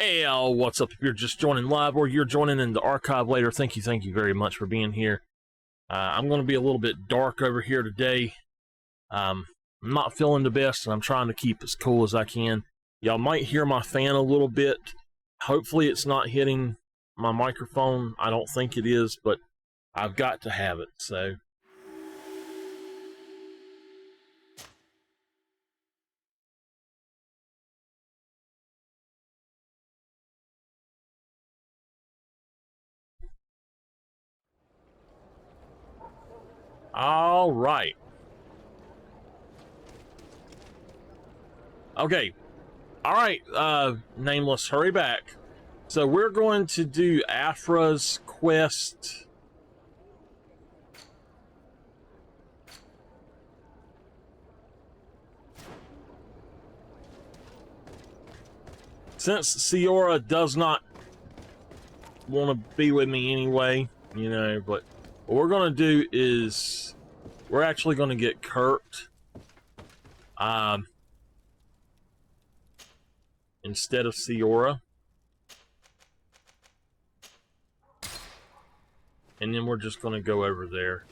Hey, what's up? If you're just joining live or you're joining in the archive later, thank you very much for being here. I'm going to be a little bit dark over here today. I'm not feeling the best, and I'm trying to keep as cool as I can. Y'all might hear my fan a little bit. Hopefully it's not hitting my microphone. I don't think it is, but I've got to have it, so... All right. Okay. All right, Nameless, hurry back. So we're going to do Afra's quest. Since Siora does not want to be with me anyway, you know, but what we're going to do is we're actually going to get Kurt instead of Siora. And then we're just going to go over there.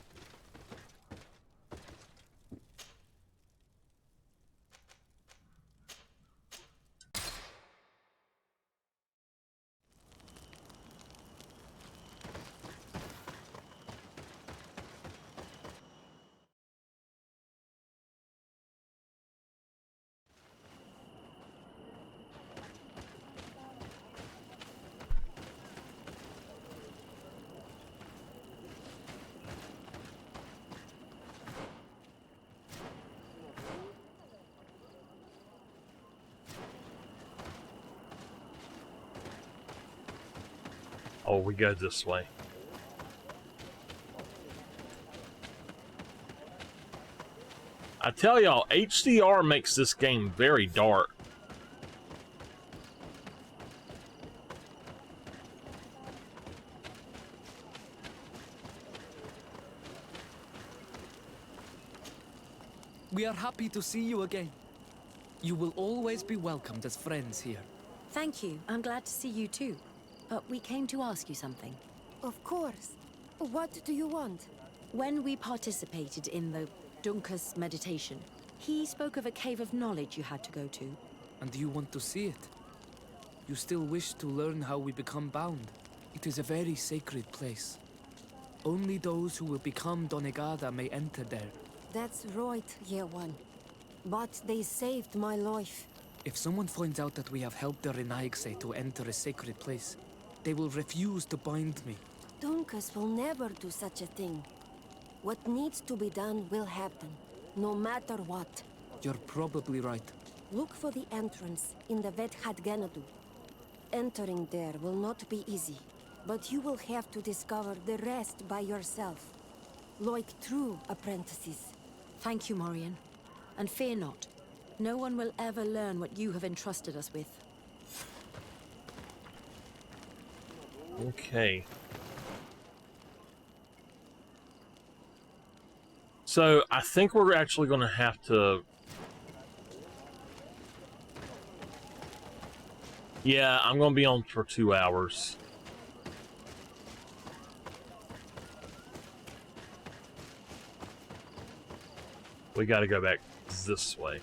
Oh, we go this way. I tell y'all, HDR makes this game very dark. We are happy to see you again. You will always be welcomed as friends here. Thank you. I'm glad to see you too. We came to ask you something. Of course. What do you want? When we participated in the Dunkus meditation, he spoke of a cave of knowledge you had to go to. And you want to see it? You still wish to learn how we become bound? It is a very sacred place. Only those who will become Donegada may enter there. That's right, Year One. But they saved my life. If someone finds out that we have helped the Renaigse to enter a sacred place, they will refuse to bind me. Dunkus will never do such a thing. What needs to be done will happen, no matter what. You're probably right. Look for the entrance in the Vedhat Ganadu. Entering there will not be easy, but you will have to discover the rest by yourself. Like true apprentices. Thank you, Morian. And fear not. No one will ever learn what you have entrusted us with. Okay. So, I think we're actually going to have to... Yeah, I'm going to be on for 2 hours. We got to go back this way.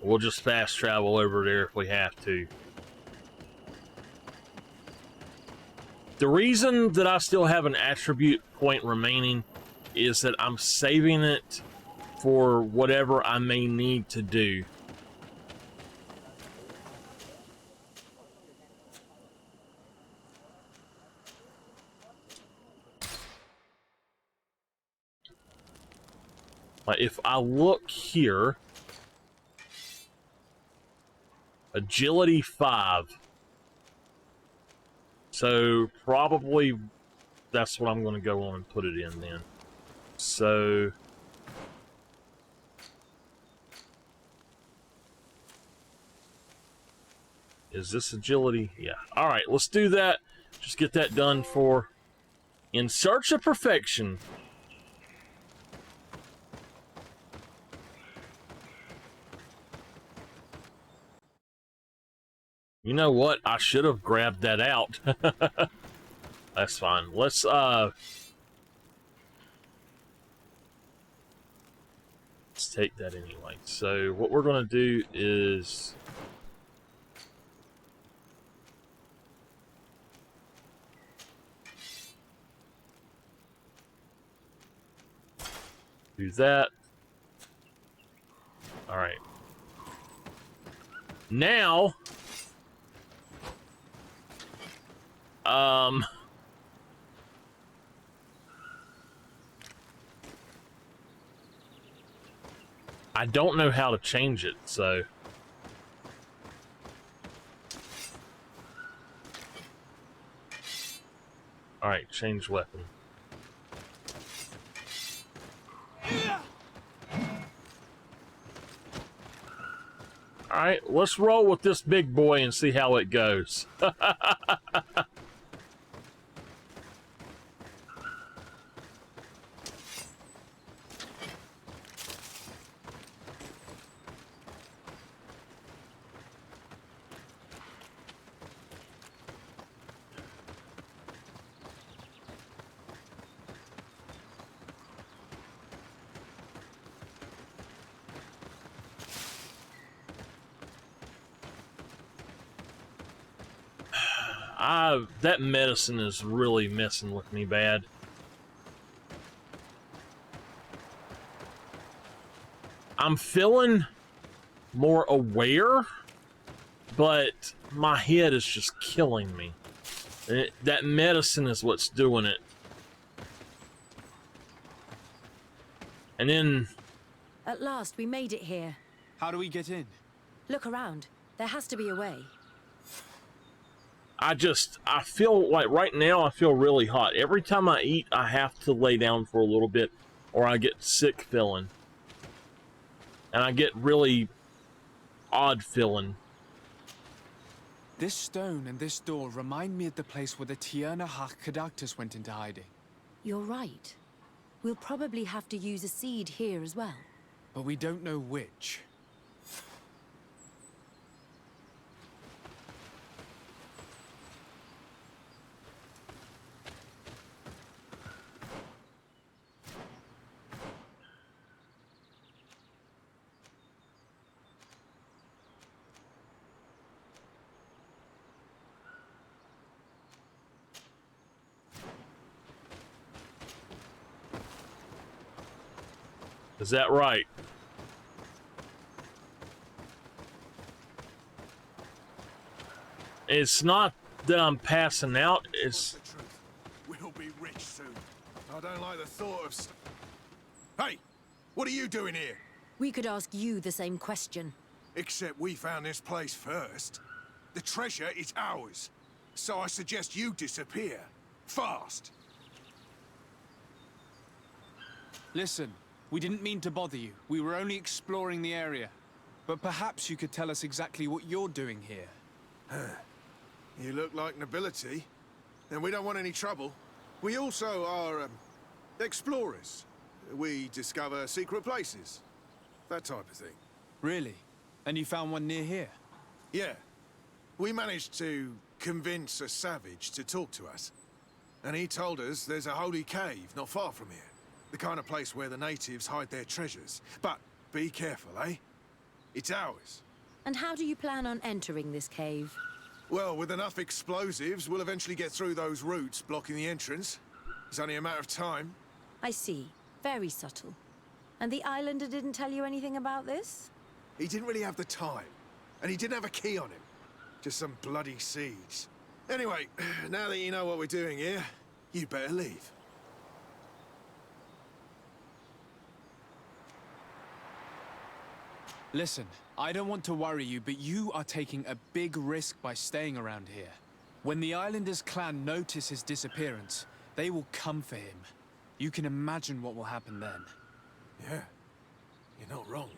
We'll just fast travel over there if we have to. The reason that I still have an attribute point remaining is that I'm saving it for whatever I may need to do. Like if I look here, agility 5. So probably that's what I'm going to go on and put it in then. So is this agility? Yeah. All right, let's do that. Just get that done for In Search of Perfection. You know what? I should have grabbed that out. That's fine. Let's take that anyway. So what we're gonna do is do that. All right. Now, I don't know how to change it, so. All right, change weapon. All right, let's roll with this big boy and see how it goes. That medicine is really messing with me bad. I'm feeling more aware, but my head is just killing me. That medicine is what's doing it. And then... At last, we made it here. How do we get in? Look around. There has to be a way. I feel like right now I feel really hot. Every time I eat, I have to lay down for a little bit or I get sick feeling. And I get really odd feeling. This stone and this door remind me of the place where the Tierna Hach Kadactus went into hiding. You're right. We'll probably have to use a seed here as well. But we don't know which. Is that right? It's not that I'm passing out, it's... The truth. We'll be rich soon. I don't like the thought of... Hey! What are you doing here? We could ask you the same question. Except we found this place first. The treasure is ours. So I suggest you disappear. Fast. Listen, we didn't mean to bother you. We were only exploring the area. But perhaps you could tell us exactly what you're doing here. You look like nobility. And we don't want any trouble. We also are, explorers. We discover secret places. That type of thing. Really? And you found one near here? Yeah. We managed to convince a savage to talk to us. And he told us there's a holy cave not far from here. The kind of place where the natives hide their treasures. But be careful, eh? It's ours. And how do you plan on entering this cave? Well, with enough explosives, we'll eventually get through those roots blocking the entrance. It's only a matter of time. I see. Very subtle. And the islander didn't tell you anything about this? He didn't really have the time. And he didn't have a key on him. Just some bloody seeds. Anyway, now that you know what we're doing here, you better leave. Listen, I don't want to worry you, but you are taking a big risk by staying around here. When the Islanders clan notice his disappearance, they will come for him. You can imagine what will happen then. Yeah, you're not wrong.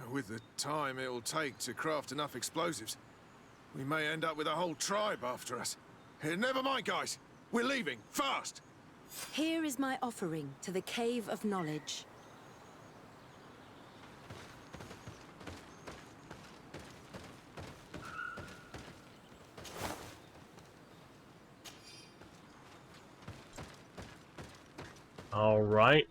With the time it'll take to craft enough explosives, we may end up with a whole tribe after us. Never mind, guys. We're leaving, fast! Here is my offering to the Cave of Knowledge. All right.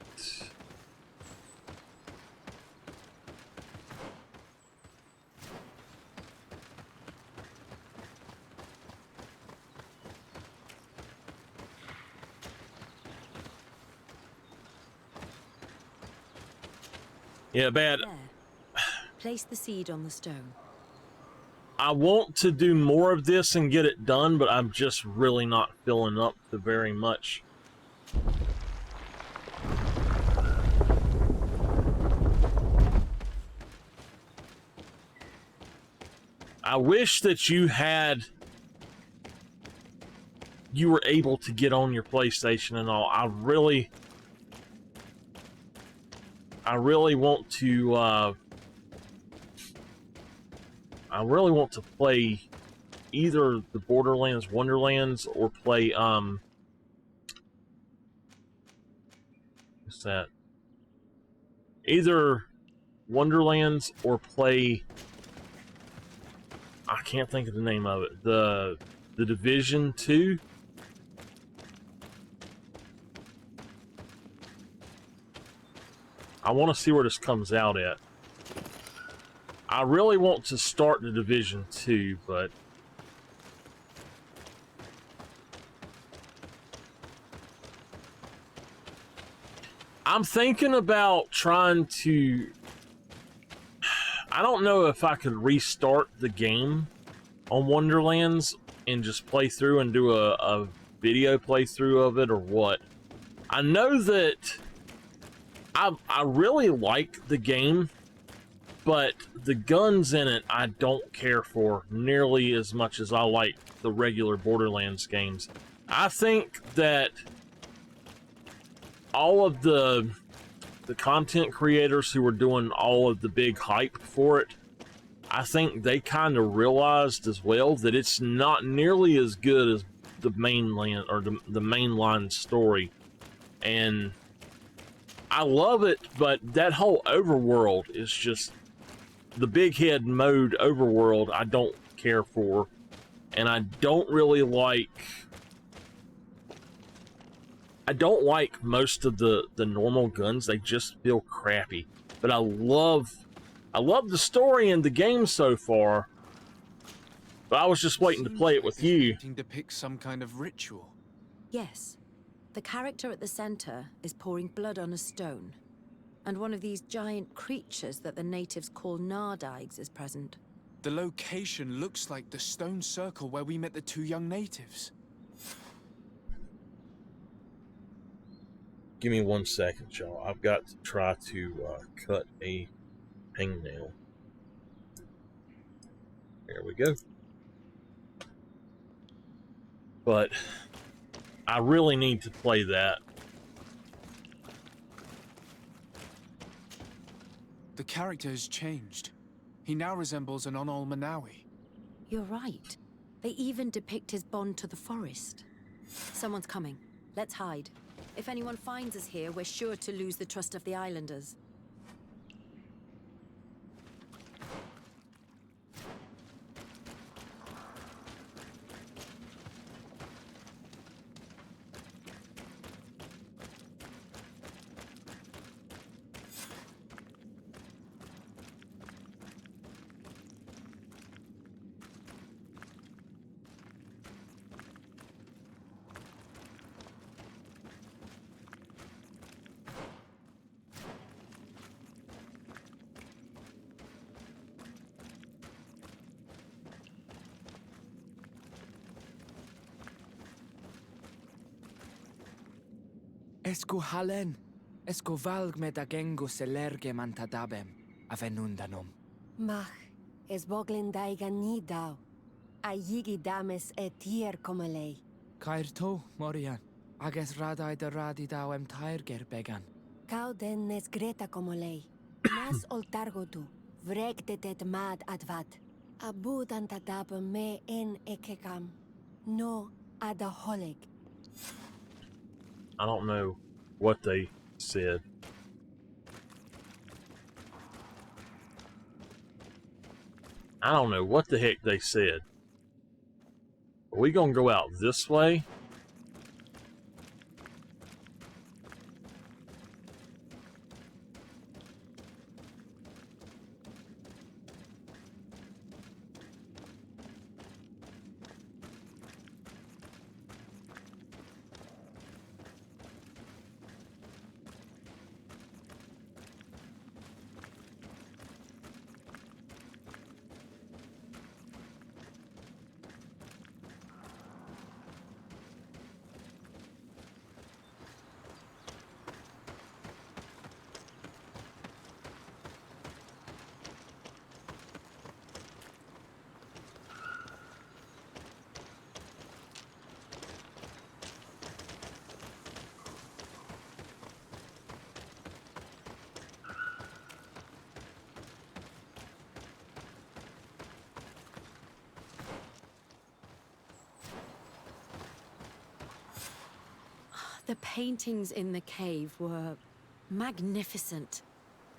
Yeah, bad. There. Place the seed on the stone. I want to do more of this and get it done, but I'm just really not filling up to very much. I wish that you were able to get on your PlayStation and all. I really want to play either the Borderlands Wonderlands or play what's that? Either Wonderlands or play, I can't think of the name of it. The Division 2. I want to see where this comes out at. I really want to start the Division 2, but I'm thinking about trying to... I don't know if I could restart the game on Wonderlands and just play through and do a video playthrough of it or what. I know that I really like the game, but the guns in it I don't care for nearly as much as I like the regular Borderlands games. I think that all of the content creators who were doing all of the big hype for it, I think they kind of realized as well that it's not nearly as good as the mainland or the mainline story. And I love it, but that whole overworld is just the big head mode overworld I don't care for, and I don't really like most of the normal guns. They just feel crappy. But I love the story and the game so far. But I was just waiting to play it with you. Depicts some kind of ritual. Yes. The character at the center is pouring blood on a stone. And one of these giant creatures that the natives call Nardigs is present. The location looks like the stone circle where we met the two young natives. Give me 1 second, y'all. I've got to try to cut a hangnail. There we go. But I really need to play that. The character has changed. He now resembles an Onol Manawi. You're right. They even depict his bond to the forest. Someone's coming. Let's hide. If anyone finds us here, we're sure to lose the trust of the islanders. Esco halen, esco valg me da gengo selerge mantadabem, avenundanum. Mach, es boglin daiga ni dau. A yigi dames etier comelei. Cair to, Morian, ages radai da radi dauem tairger began. Cau den nes greta comelei. Nas oltargotu, vregdetet mad advat. Abud antadab me en ekekam. No adaholeg. I don't know what they said. I don't know what the heck they said. Are we gonna go out this way? The paintings in the cave were magnificent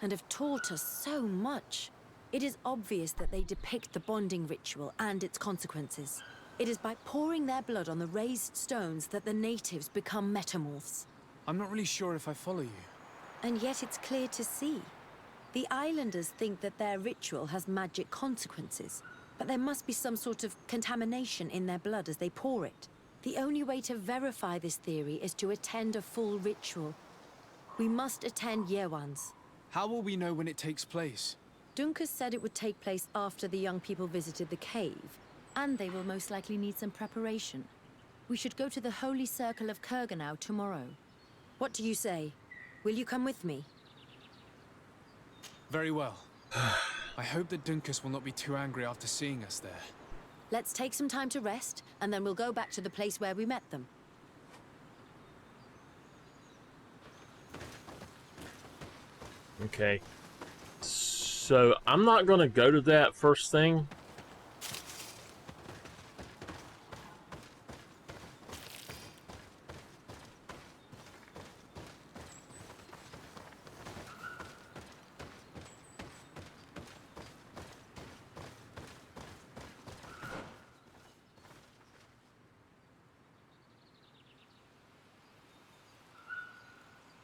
and have taught us so much. It is obvious that they depict the bonding ritual and its consequences. It is by pouring their blood on the raised stones that the natives become metamorphs. I'm not really sure if I follow you. And yet it's clear to see. The islanders think that their ritual has magic consequences, but there must be some sort of contamination in their blood as they pour it. The only way to verify this theory is to attend a full ritual. We must attend Yewan's. How will we know when it takes place? Dunkus said it would take place after the young people visited the cave, and they will most likely need some preparation. We should go to the Holy Circle of Kurganau tomorrow. What do you say? Will you come with me? Very well. I hope that Dunkus will not be too angry after seeing us there. Let's take some time to rest, and then we'll go back to the place where we met them. Okay. So, I'm not going to go to that first thing.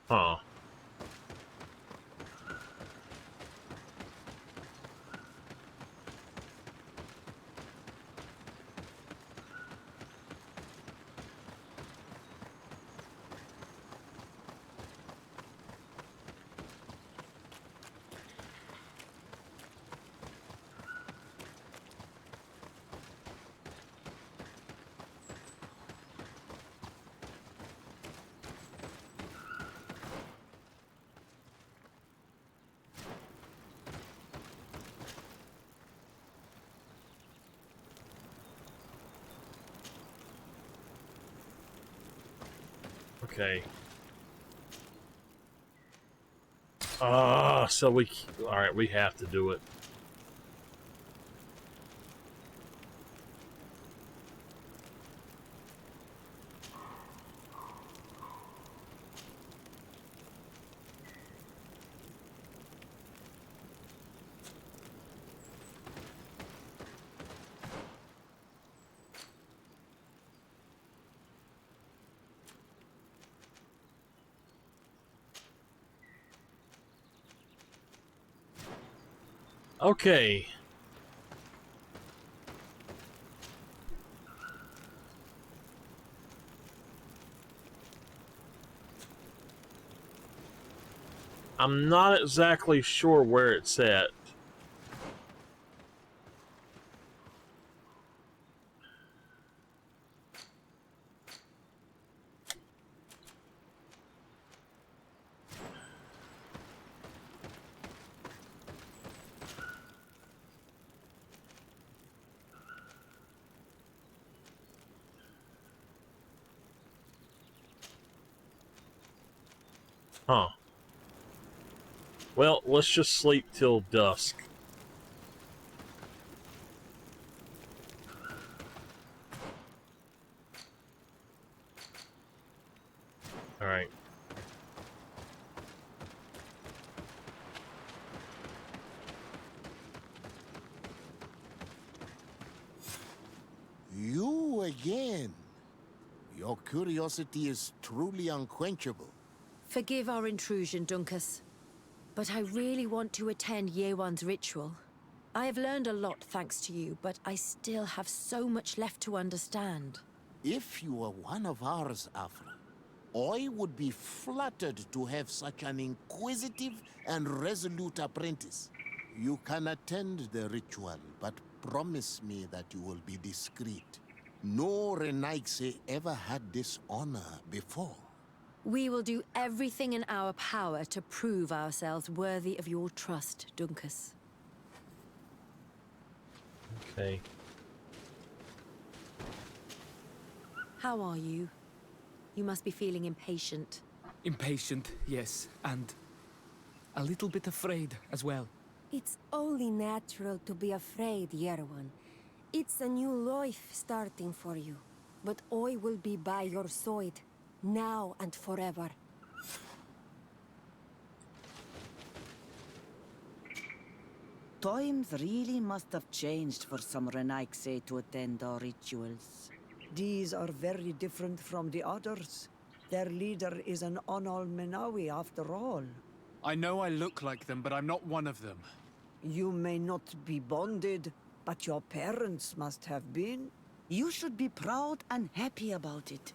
Huh. Okay. So we... Alright, we have to do it. Okay. I'm not exactly sure where it's at. Huh. Well, let's just sleep till dusk. Alright. You again. Your curiosity is truly unquenchable. Forgive our intrusion, Dunkus. But I really want to attend Yewan's ritual. I have learned a lot thanks to you, but I still have so much left to understand. If you were one of ours, Afra, I would be flattered to have such an inquisitive and resolute apprentice. You can attend the ritual, but promise me that you will be discreet. No Renaigse ever had this honor before. We will do everything in our power to prove ourselves worthy of your trust, Dunkus. Okay. How are you? You must be feeling impatient. Impatient, yes, and a little bit afraid as well. It's only natural to be afraid, Yerwan. It's a new life starting for you. But I will be by your side. now and forever. Times really must have changed for some Renaigse to attend our rituals. These are very different from the others. Their leader is an Onol Menawi after all. I know I look like them, but I'm not one of them. You may not be bonded, but your parents must have been. You should be proud and happy about it.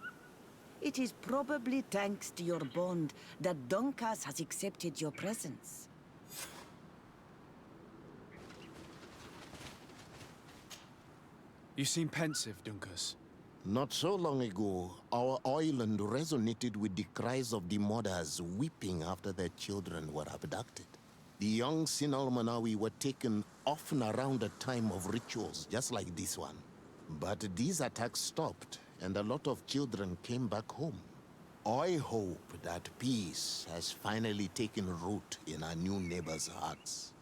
It is probably thanks to your bond that Dunkas has accepted your presence. You seem pensive, Dunkus. Not so long ago, our island resonated with the cries of the mothers weeping after their children were abducted. The young Sinal Manawi were taken often around the time of rituals, just like this one. But these attacks stopped, and a lot of children came back home. I hope that peace has finally taken root in our new neighbors' hearts.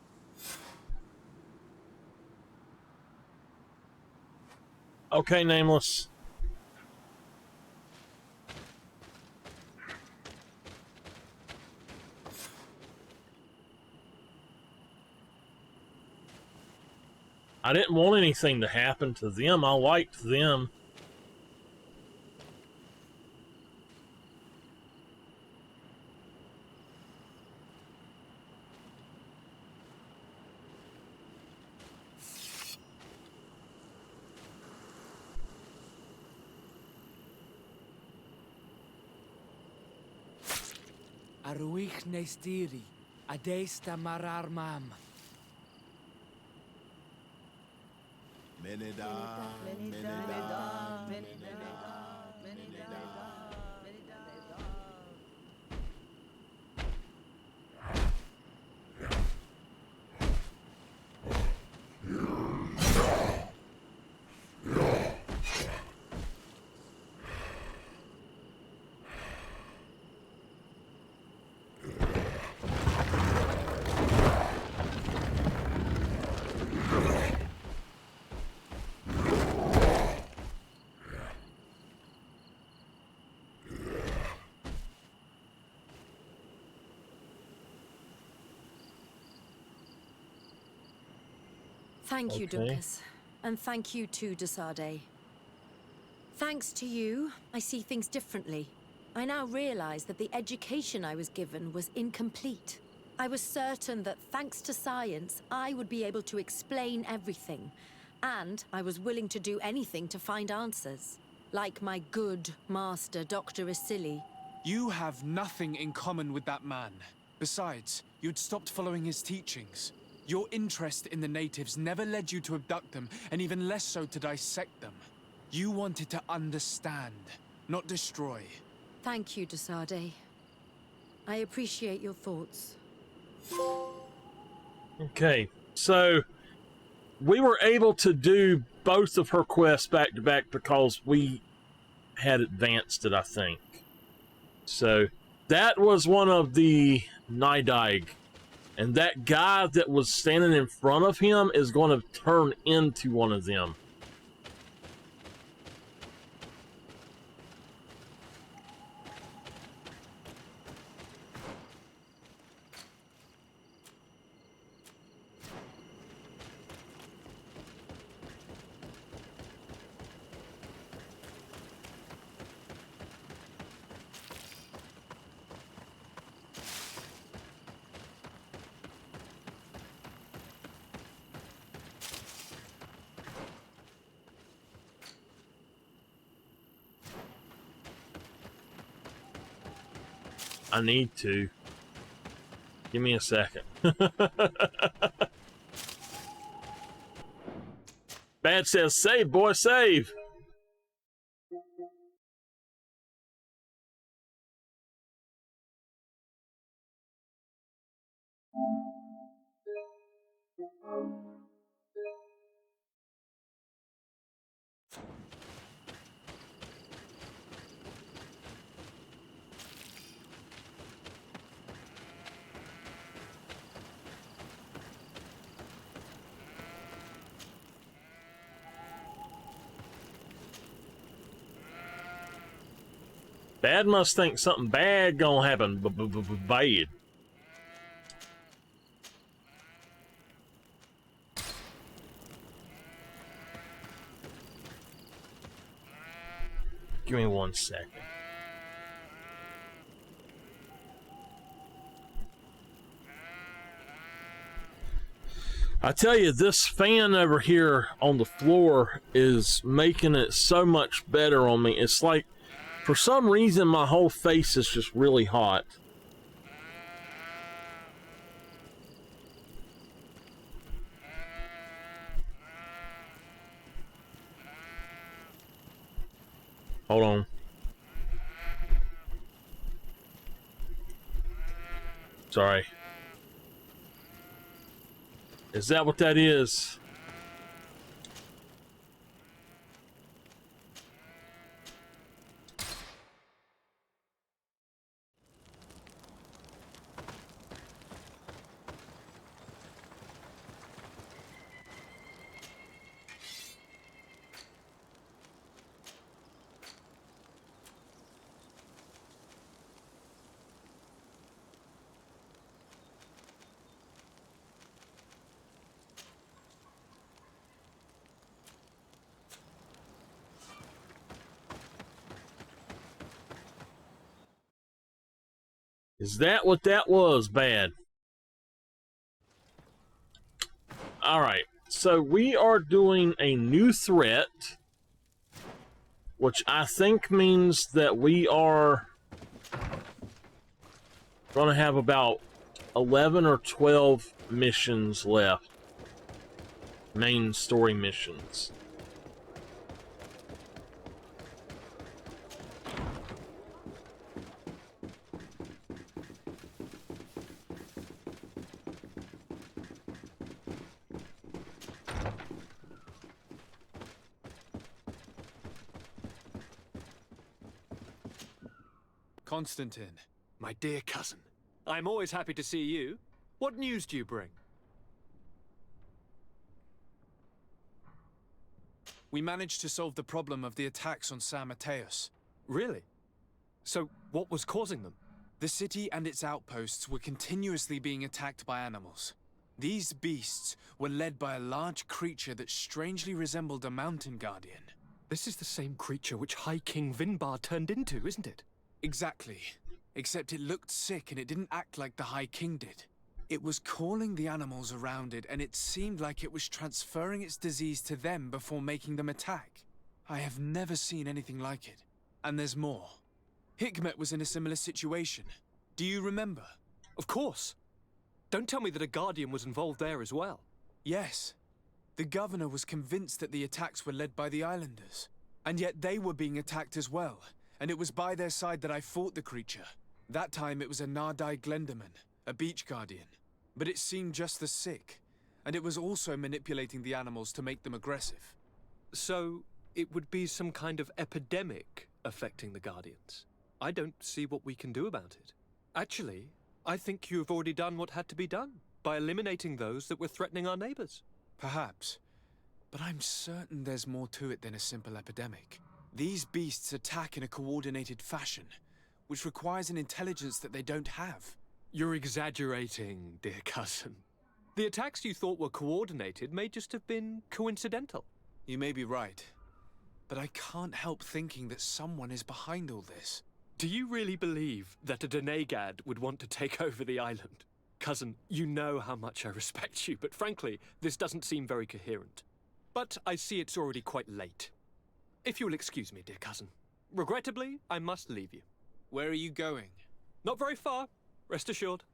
Okay, Nameless. I didn't want anything to happen to them. I liked them. Aruich nestiri, adesta marar mam. Meneda, Thank you, Okay. Dunkus. And thank you too, Desade. Thanks to you, I see things differently. I now realize that the education I was given was incomplete. I was certain that thanks to science, I would be able to explain everything. And I was willing to do anything to find answers. Like my good master, Dr. Asili. You have nothing in common with that man. Besides, you'd stopped following his teachings. Your interest in the natives never led you to abduct them, and even less so to dissect them. You wanted to understand, not destroy. Thank you, Desade. I appreciate your thoughts. Okay, so we were able to do both of her quests back to back because we had advanced it, I think. So that was one of the Nidaig. And that guy that was standing in front of him is going to turn into one of them. I need to. Give me a second. Bad says, save, boy, save. Bad must think something bad gonna happen. Bad. Give me 1 second. I tell you, this fan over here on the floor is making it so much better on me. It's like, for some reason, my whole face is just really hot. Hold on. Sorry. Is that what that is? Is that what that was, Bad? Alright, so we are doing a new threat, which I think means that we are going to have about 11 or 12 missions left. Main story missions. Constantine. My dear cousin, I'm always happy to see you. What news do you bring? We managed to solve the problem of the attacks on San Mateus. Really? So, what was causing them? The city and its outposts were continuously being attacked by animals. These beasts were led by a large creature that strangely resembled a mountain guardian. This is the same creature which High King Vinbar turned into, isn't it? Exactly. Except it looked sick and it didn't act like the High King did. It was calling the animals around it, and it seemed like it was transferring its disease to them before making them attack. I have never seen anything like it. And there's more. Hikmet was in a similar situation. Do you remember? Of course. Don't tell me that a guardian was involved there as well. Yes. The governor was convinced that the attacks were led by the islanders. And yet they were being attacked as well. And it was by their side that I fought the creature. That time it was a Nardai Glenderman, a beach guardian. But it seemed just as sick. And it was also manipulating the animals to make them aggressive. So, it would be some kind of epidemic affecting the Guardians. I don't see what we can do about it. Actually, I think you've already done what had to be done, by eliminating those that were threatening our neighbors. Perhaps. But I'm certain there's more to it than a simple epidemic. These beasts attack in a coordinated fashion, which requires an intelligence that they don't have. You're exaggerating, dear cousin. The attacks you thought were coordinated may just have been coincidental. You may be right, but I can't help thinking that someone is behind all this. Do you really believe that a Denegad would want to take over the island? Cousin, you know how much I respect you, but frankly, this doesn't seem very coherent. But I see it's already quite late. If you'll excuse me, dear cousin. Regrettably, I must leave you. Where are you going? Not very far, rest assured.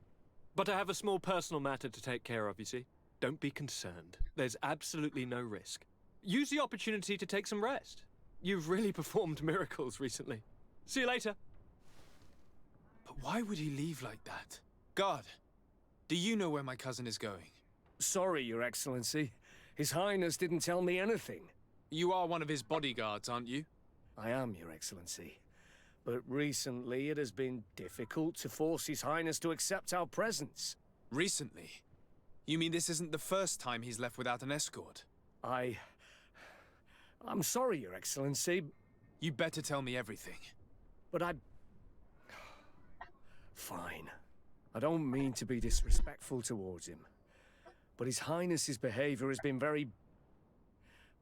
But I have a small personal matter to take care of, you see. Don't be concerned. There's absolutely no risk. Use the opportunity to take some rest. You've really performed miracles recently. See you later. But why would he leave like that? Guard, do you know where my cousin is going? Sorry, Your Excellency. His Highness didn't tell me anything. You are one of his bodyguards, aren't you? I am, Your Excellency. But recently it has been difficult to force His Highness to accept our presence. Recently? You mean this isn't the first time he's left without an escort? I'm sorry, Your Excellency. You better tell me everything. But Fine. I don't mean to be disrespectful towards him, but His Highness's behavior has been very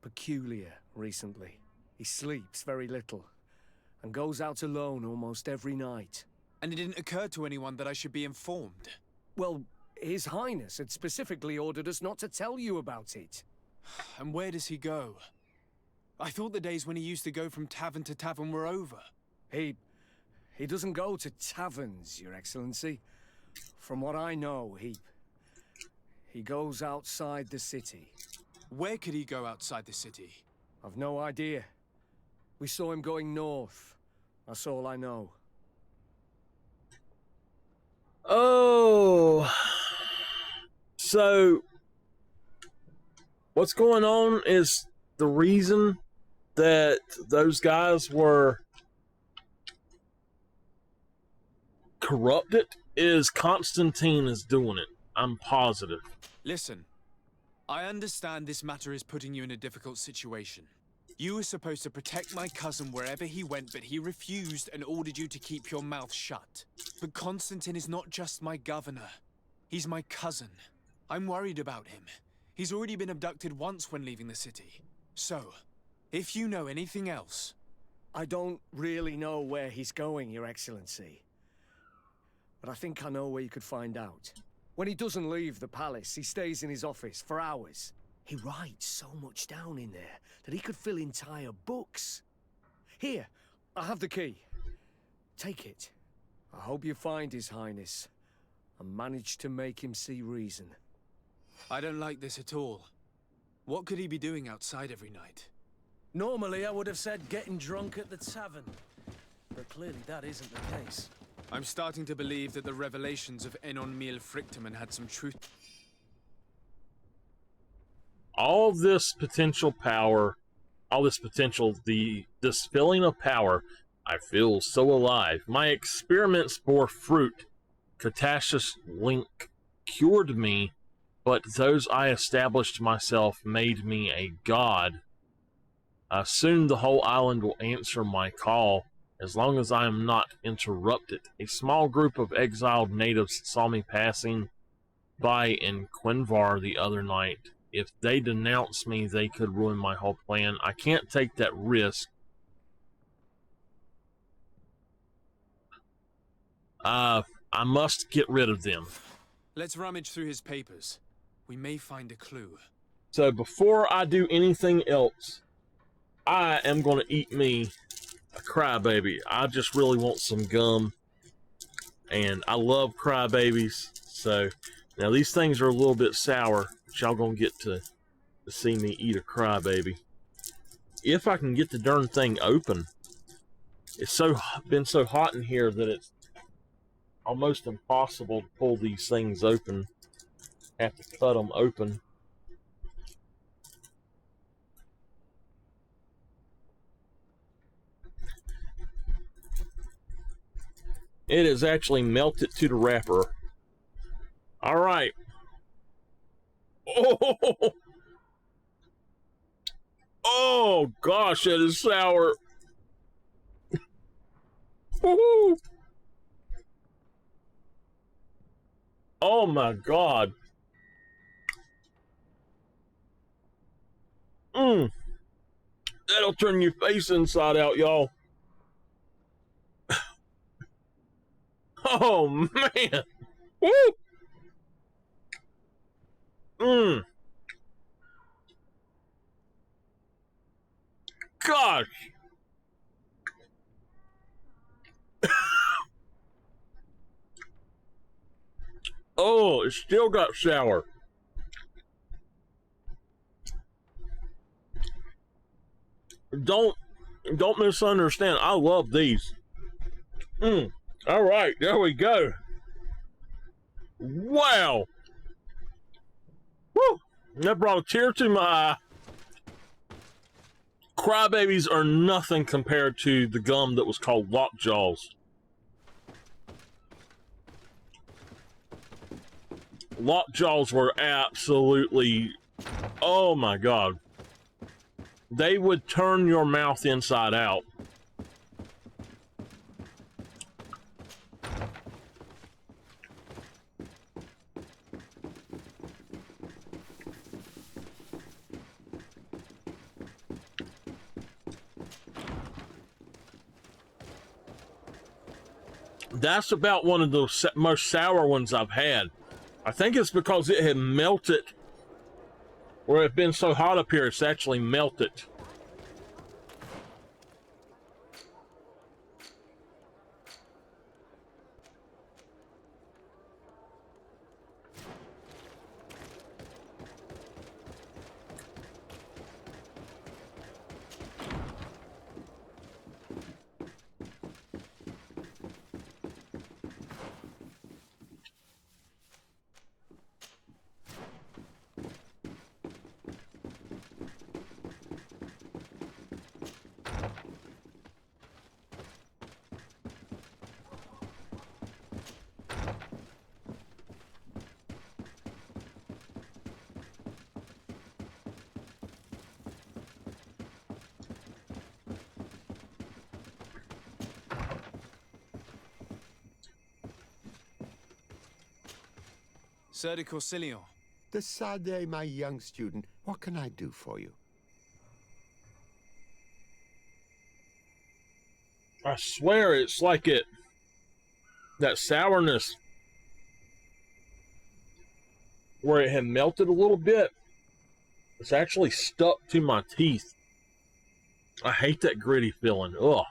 peculiar recently. He sleeps very little and goes out alone almost every night. And it didn't occur to anyone that I should be informed. Well, His Highness had specifically ordered us not to tell you about it. And where does he go? I thought the days when he used to go from tavern to tavern were over. He doesn't go to taverns, Your Excellency. From what I know, he goes outside the city. Where could he go outside the city? I've no idea. We saw him going north. That's all I know. Oh, so what's going on is the reason that those guys were corrupted is Constantine is doing it. I'm positive. Listen, I understand this matter is putting you in a difficult situation. You were supposed to protect my cousin wherever he went, but he refused and ordered you to keep your mouth shut. But Constantine is not just my governor. He's my cousin. I'm worried about him. He's already been abducted once when leaving the city. So, if you know anything else... I don't really know where he's going, Your Excellency. But I think I know where you could find out. When he doesn't leave the palace, he stays in his office for hours. He writes so much down in there that he could fill entire books. Here, I have the key. Take it. I hope you find His Highness and manage to make him see reason. I don't like this at all. What could he be doing outside every night? Normally, I would have said getting drunk at the tavern. But clearly that isn't the case. I'm starting to believe that the revelations of Enon Mil Frictamen had some truth. All this potential power, all this potential, this feeling of power, I feel so alive. My experiments bore fruit. Catash's link cured me, but those I established myself made me a god. Soon the whole island will answer my call, as long as I am not interrupted. A small group of exiled natives saw me passing by in Quinvar the other night. If they denounce me, they could ruin my whole plan. I can't take that risk. I must get rid of them. Let's rummage through his papers. We may find a clue. So before I do anything else, I am going to eat me a crybaby. I just really want some gum. And I love crybabies. So now these things are a little bit sour. But y'all going to get to see me eat a crybaby. If I can get the darn thing open. It's been so hot in here that it's almost impossible to pull these things open. Have to cut them open. It is actually melted to the wrapper. All right. Oh, oh gosh, that is sour. Woohoo! Oh my God. That'll turn your face inside out, y'all. Oh man. Woo! Gosh. Oh, it still got sour. Don't misunderstand. I love these. All right, there we go. Wow. Woo! That brought a tear to my eye. Crybabies are nothing compared to the gum that was called Lockjaws. Lockjaws were absolutely, oh my God. They would turn your mouth inside out. That's about one of the most sour ones I've had. I think it's because it had melted, where it's been so hot up here, it's actually melted. Sir de Corsilion. Decidez, my young student, what can I do for you? I swear it's like that sourness where it had melted a little bit. It's actually stuck to my teeth. I hate that gritty feeling. Ugh.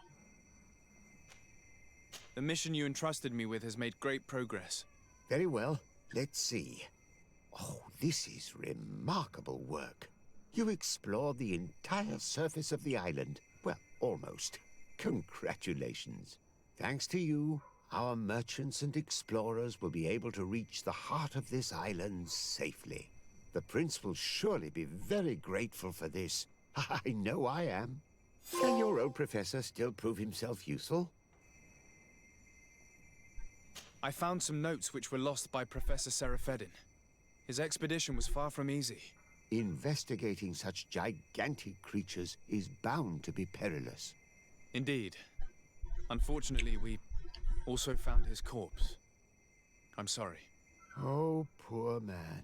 The mission you entrusted me with has made great progress. Very well. Let's see. Oh, this is remarkable work. You explored the entire surface of the island. Well, almost. Congratulations. Thanks to you, our merchants and explorers will be able to reach the heart of this island safely. The prince will surely be very grateful for this. I know I am. Can your old professor still prove himself useful? I found some notes which were lost by Professor Serafedin. His expedition was far from easy. Investigating such gigantic creatures is bound to be perilous. Indeed. Unfortunately, we also found his corpse. I'm sorry. Oh, poor man.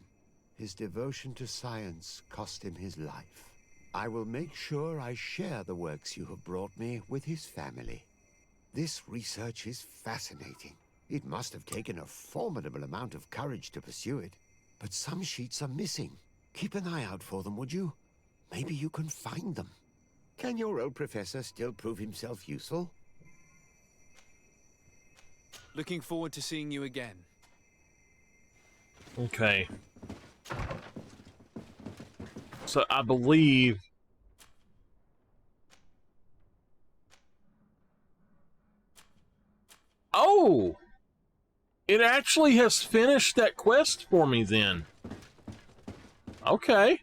His devotion to science cost him his life. I will make sure I share the works you have brought me with his family. This research is fascinating. It must have taken a formidable amount of courage to pursue it. But some sheets are missing. Keep an eye out for them, would you? Maybe you can find them. Can your old professor still prove himself useful? Looking forward to seeing you again. Okay. So I believe... Oh! It actually has finished that quest for me then. Okay.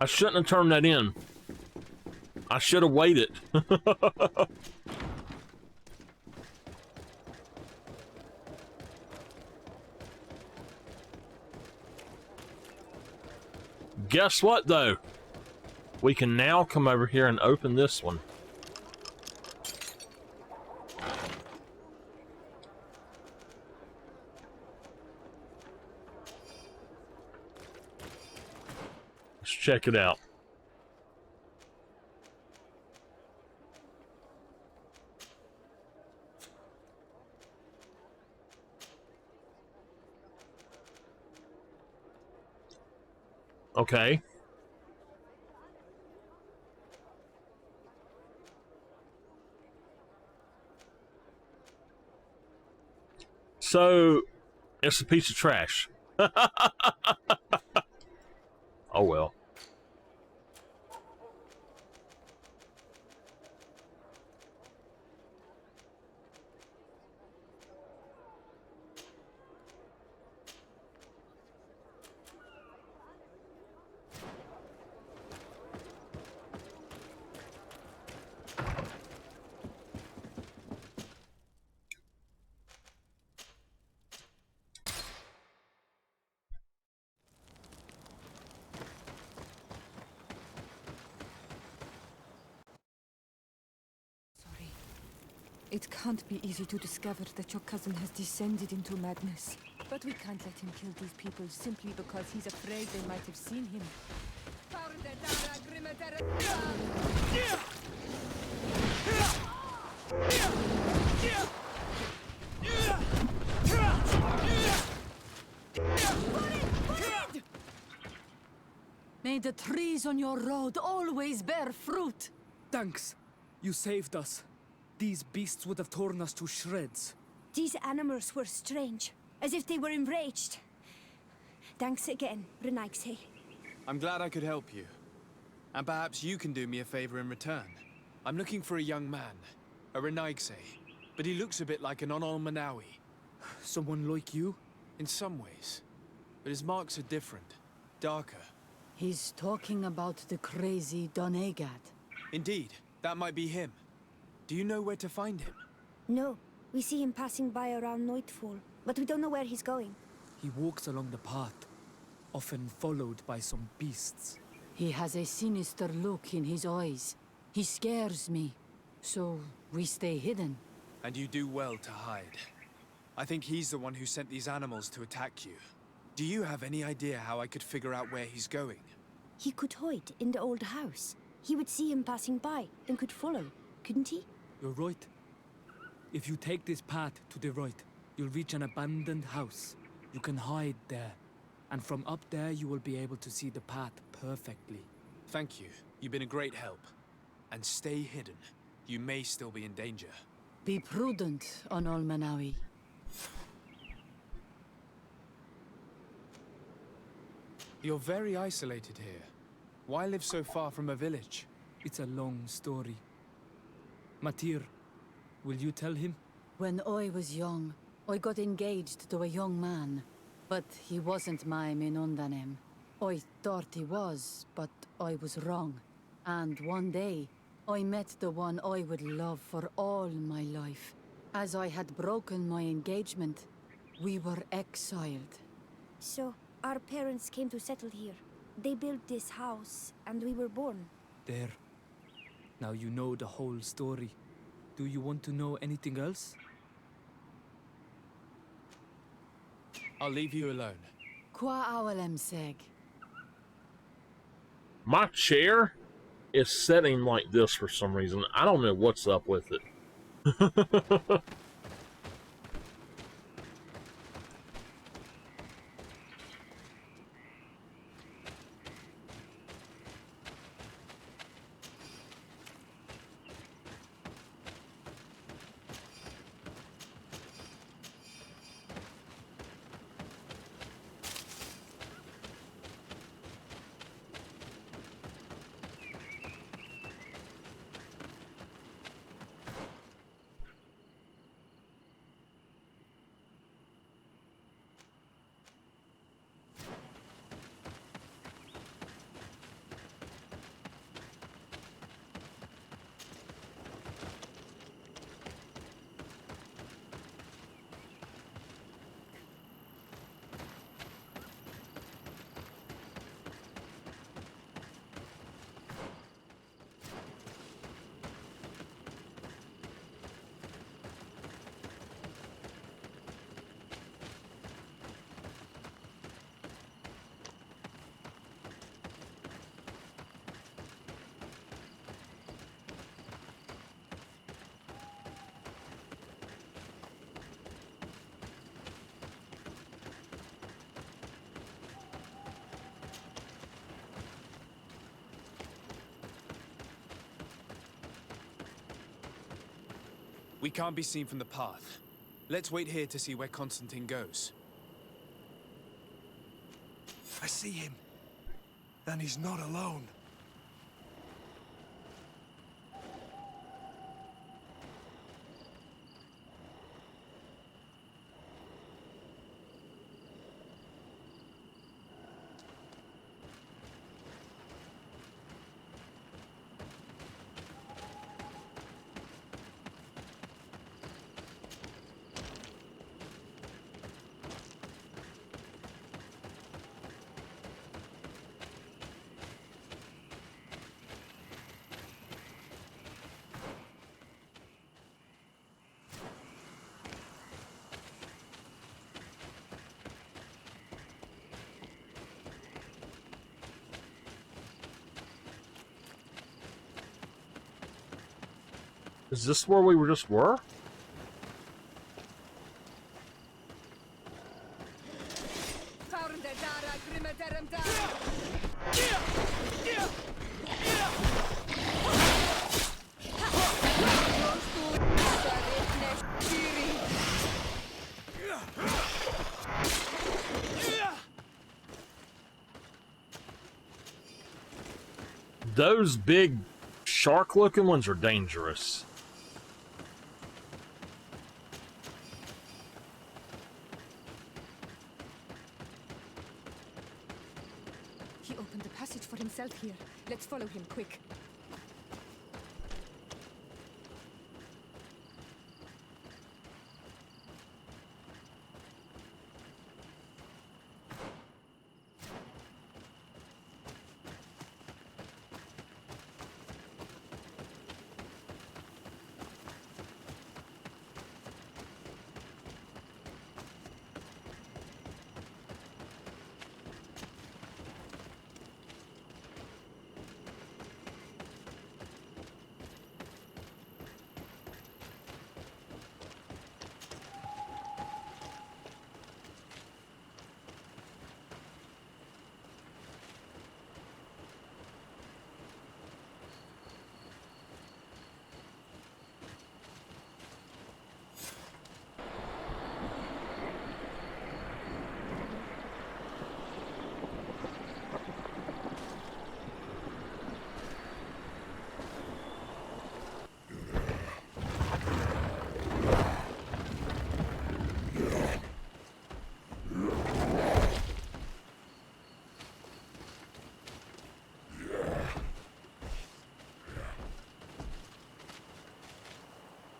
I shouldn't have turned that in. I should have waited. Guess what, though? We can now come over here and open this one. Let's check it out. Okay. So, it's a piece of trash. Oh well. It can't be easy to discover that your cousin has descended into madness. But we can't let him kill these people simply because he's afraid they might have seen him. May the trees on your road always bear fruit. Thanks. You saved us. These beasts would have torn us to shreds. These animals were strange, as if they were enraged. Thanks again, Renaigse. I'm glad I could help you. And perhaps you can do me a favor in return. I'm looking for a young man, a Renaigse, but he looks a bit like an Onol Manawi. Someone like you? In some ways. But his marks are different, darker. He's talking about the crazy Donegad. Indeed, that might be him. Do you know where to find him? No, we see him passing by around nightfall, but we don't know where he's going. He walks along the path, often followed by some beasts. He has a sinister look in his eyes. He scares me, so we stay hidden. And you do well to hide. I think he's the one who sent these animals to attack you. Do you have any idea how I could figure out where he's going? He could hide in the old house. He would see him passing by and could follow, couldn't he? You're right. If you take this path to the right, you'll reach an abandoned house. You can hide there. And from up there, you will be able to see the path perfectly. Thank you. You've been a great help. And stay hidden. You may still be in danger. Be prudent, Onol Manawi. You're very isolated here. Why live so far from a village? It's a long story. Matir, will you tell him? When I was young, I got engaged to a young man. But he wasn't my Minundanem. I thought he was, but I was wrong. And one day, I met the one I would love for all my life. As I had broken my engagement, we were exiled. So, our parents came to settle here. They built this house, and we were born. There. Now you know the whole story. Do you want to know anything else? I'll leave you alone. Qua awalem seg. My chair is setting like this for some reason. I don't know what's up with it. We can't be seen from the path. Let's wait here to see where Constantine goes. I see him. And he's not alone. Is this where we just were? Those big shark-looking ones are dangerous. He opened a passage for himself here. Let's follow him, quick.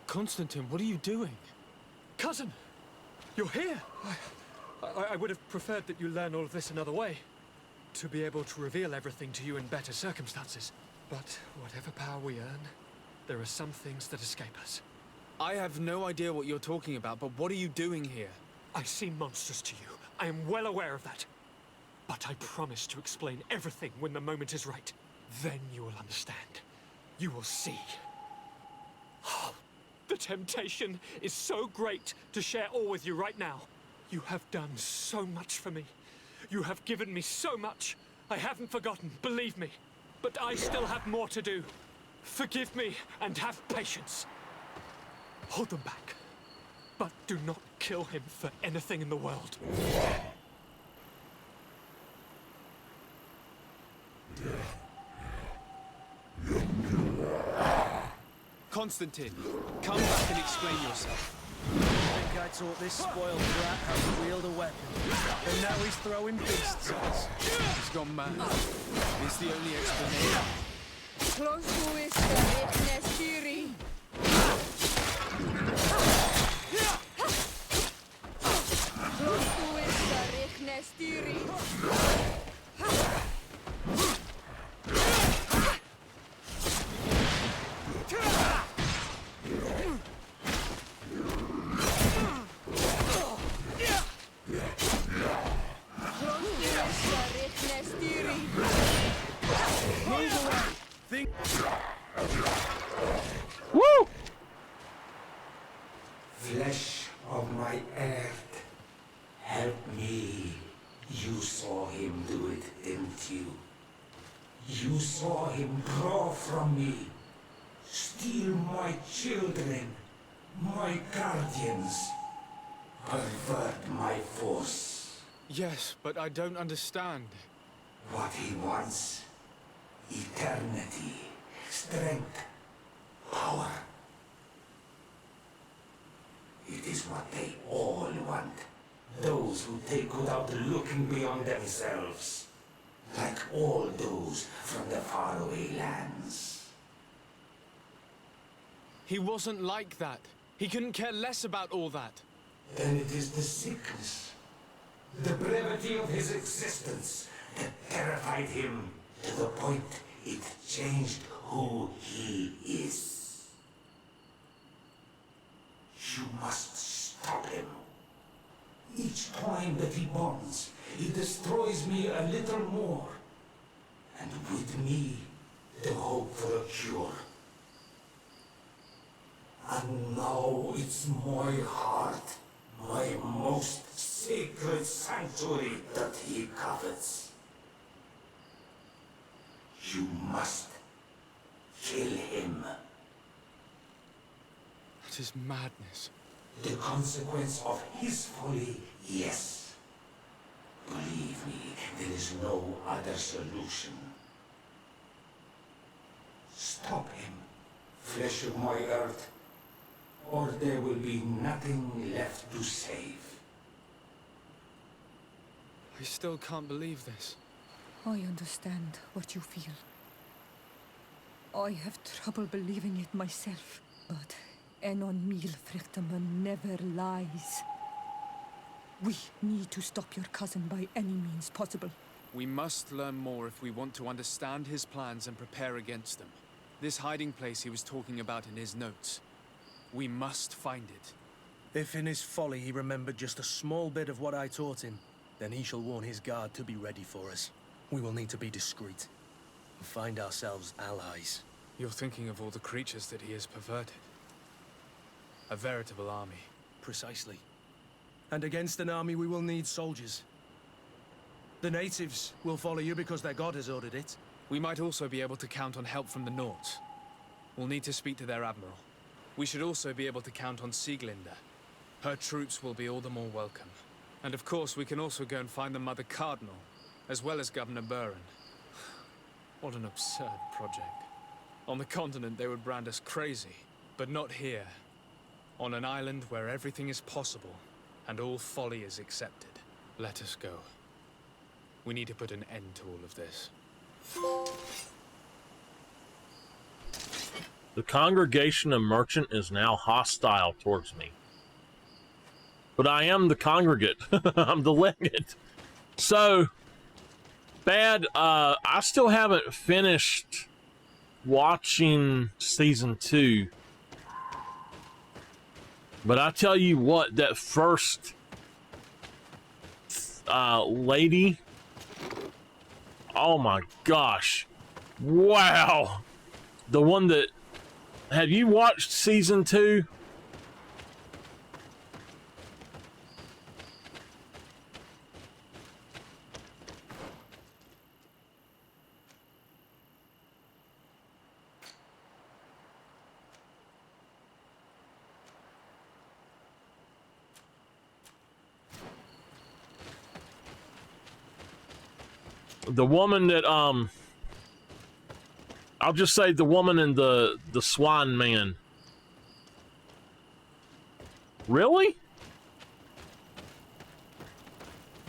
Constantine, what are you doing? Cousin! You're here! I would have preferred that you learn all of this another way. To be able to reveal everything to you in better circumstances. But whatever power we earn, there are some things that escape us. I have no idea what you're talking about, but what are you doing here? I seem monstrous to you. I am well aware of that. But I promise to explain everything when the moment is right. Then you will understand. You will see. The temptation is so great to share all with you right now. You have done so much for me. You have given me so much. I haven't forgotten, believe me. But I still have more to do. Forgive me and have patience. Hold them back. But do not kill him for anything in the world. Constantine, come back and explain yourself. I think I taught this spoiled brat how to wield a weapon. And now he's throwing beasts at us. He's gone mad. It's the only explanation. Woo! Flesh of my earth, help me. You saw him do it, didn't you? You saw him draw from me, steal my children, my guardians, pervert my force. Yes, but I don't understand. What he wants, eternity, strength, power. It is what they all want. Those who take without looking beyond themselves. Like all those from the faraway lands. He wasn't like that. He couldn't care less about all that. Then it is the sickness, the brevity of his existence that terrified him to the point it changed who he is. You must stop him. Each time that he bonds, he destroys me a little more. And with me, the hope for a cure. And now it's my heart, my most sacred sanctuary that he covets. You must kill him. That is madness. The consequence of his folly, yes. Believe me, there is no other solution. Stop him, flesh of my earth, or there will be nothing left to save. I still can't believe this. I understand what you feel. I have trouble believing it myself. But Enon Mil Frichtaman never lies. We need to stop your cousin by any means possible. We must learn more if we want to understand his plans and prepare against them. This hiding place he was talking about in his notes. We must find it. If in his folly he remembered just a small bit of what I taught him, then he shall warn his guard to be ready for us. We will need to be discreet and find ourselves allies. You're thinking of all the creatures that he has perverted. A veritable army. Precisely. And against an army we will need soldiers. The natives will follow you because their god has ordered it. We might also be able to count on help from the Nords. We'll need to speak to their admiral. We should also be able to count on Sieglinde. Her troops will be all the more welcome. And of course, we can also go and find the Mother Cardinal, as well as Governor Buren. What an absurd project. On the continent, they would brand us crazy, but not here. On an island where everything is possible, and all folly is accepted. Let us go. We need to put an end to all of this. The congregation of merchant is now hostile towards me. But I am the congregate. I'm the legate. So, Bad, I still haven't finished watching season 2. But I tell you what, that first lady, oh my gosh. Wow. The one that, have you watched season 2? The woman that, I'll just say the woman and the swan man. Really?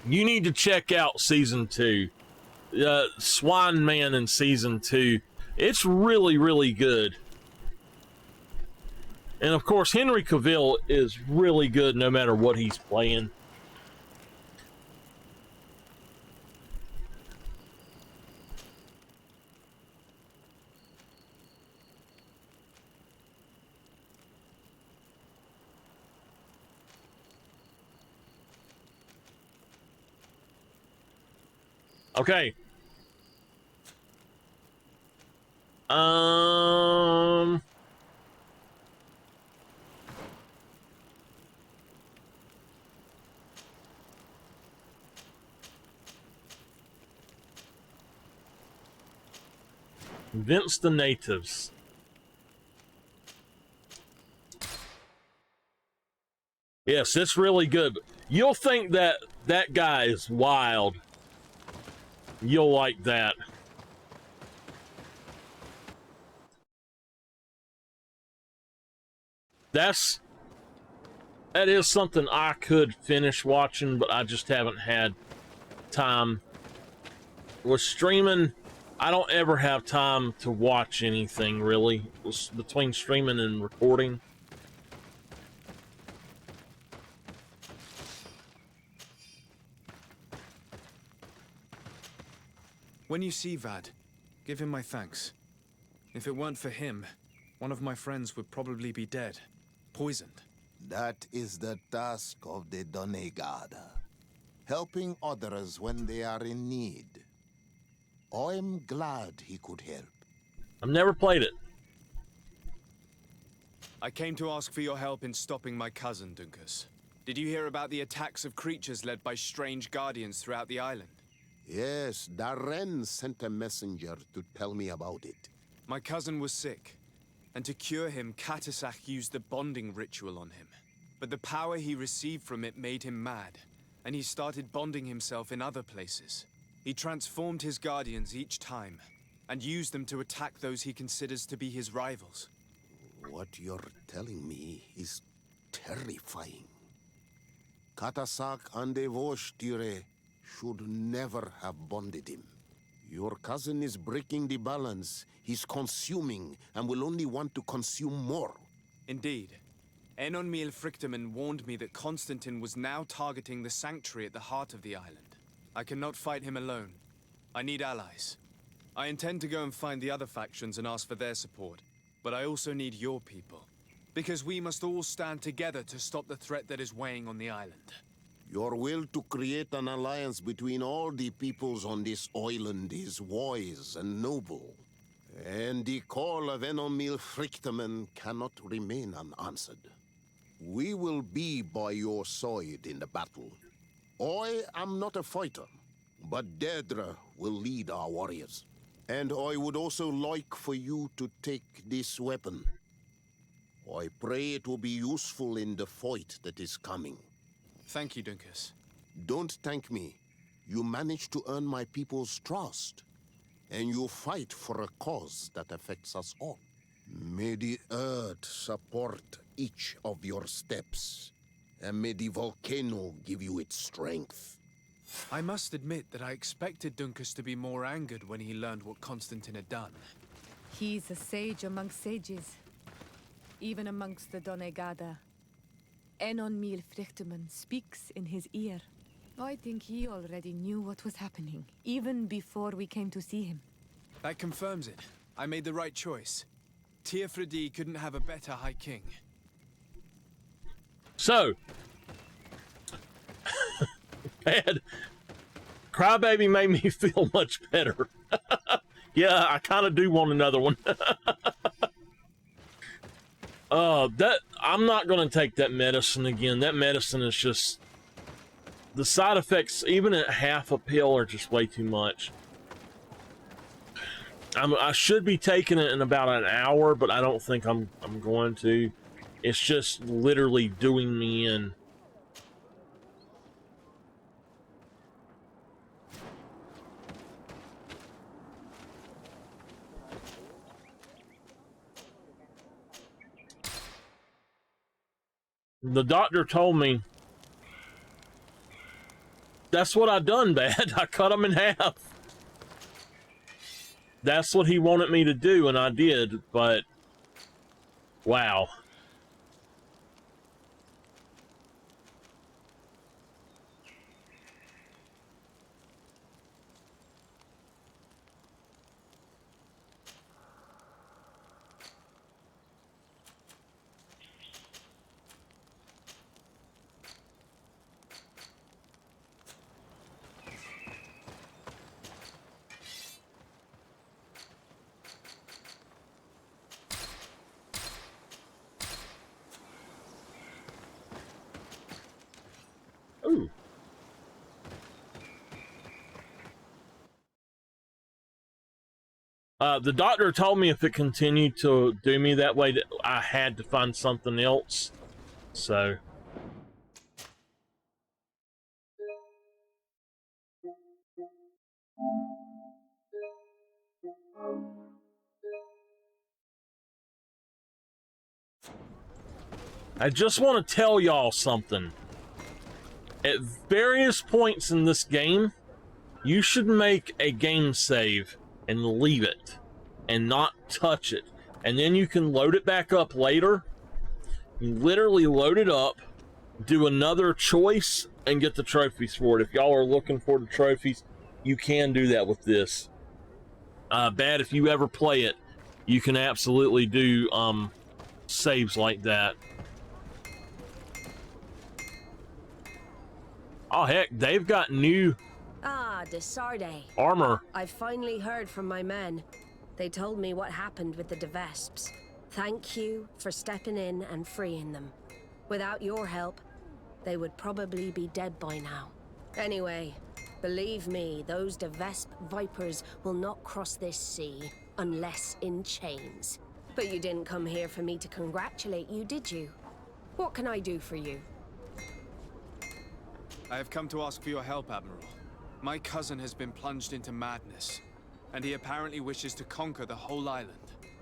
You need to check out season 2. Swan Man in season 2. It's really, really good. And of course, Henry Cavill is really good no matter what he's playing. Okay. Convince the natives. Yes, it's really good. You'll think that that guy is wild. You'll like that. That is something I could finish watching, but I just haven't had time. With streaming, I don't ever have time to watch anything really. Between streaming and recording. When you see Vad, give him my thanks. If it weren't for him, one of my friends would probably be dead, poisoned. That is the task of the Donegad. Helping others when they are in need. I'm glad he could help. I've never played it. I came to ask for your help in stopping my cousin, Dunkus. Did you hear about the attacks of creatures led by strange guardians throughout the island? Yes, Darren sent a messenger to tell me about it. My cousin was sick, and to cure him, Katasak used the bonding ritual on him. But the power he received from it made him mad, and he started bonding himself in other places. He transformed his guardians each time, and used them to attack those he considers to be his rivals. What you're telling me is terrifying. Katasak and Evosh should never have bonded him. Your cousin is breaking the balance. He's consuming and will only want to consume more. Indeed. Enonmil Frichtemann warned me that Constantine was now targeting the sanctuary at the heart of the island. I cannot fight him alone. I need allies. I intend to go and find the other factions and ask for their support. But I also need your people. Because we must all stand together to stop the threat that is weighing on the island. Your will to create an alliance between all the peoples on this island is wise and noble. And the call of Enonmil Frichtemann cannot remain unanswered. We will be by your side in the battle. I am not a fighter, but Deirdre will lead our warriors. And I would also like for you to take this weapon. I pray it will be useful in the fight that is coming. Thank you, Dunkus. Don't thank me. You managed to earn my people's trust. And you fight for a cause that affects us all. May the earth support each of your steps. And may the volcano give you its strength. I must admit that I expected Dunkus to be more angered when he learned what Constantine had done. He's a sage amongst sages, even amongst the Donegada. Enonmil Frichtemann speaks in his ear. I think he already knew what was happening, even before we came to see him. That confirms it. I made the right choice. Teofredi couldn't have a better High King. So, bad. Crybaby made me feel much better. Yeah, I kind of do want another one. I'm not going to take that medicine again. That medicine is just... The side effects, even at half a pill, are just way too much. I should be taking it in about an hour, but I don't think I'm going to. It's just literally doing me in. The doctor told me that's what I done bad. I cut him in half. That's what he wanted me to do, and I did, but wow. Ooh. The doctor told me if it continued to do me that way, that I had to find something else. So. I just want to tell y'all something. At various points in this game, you should make a game save and leave it and not touch it. And then you can load it back up later. You literally load it up, do another choice, and get the trophies for it. If y'all are looking for the trophies, you can do that with this. Bad if you ever play it, you can absolutely do saves like that. Oh heck, they've got new Ah, Desarde. armor. I finally heard from my men. They told me what happened with the Devesps. Thank you for stepping in and freeing them. Without your help, they would probably be dead by now. Anyway, believe me, those Devesp Vipers will not cross this sea unless in chains. But you didn't come here for me to congratulate you, did you? What can I do for you? I have come to ask for your help, Admiral. My cousin has been plunged into madness, and he apparently wishes to conquer the whole island.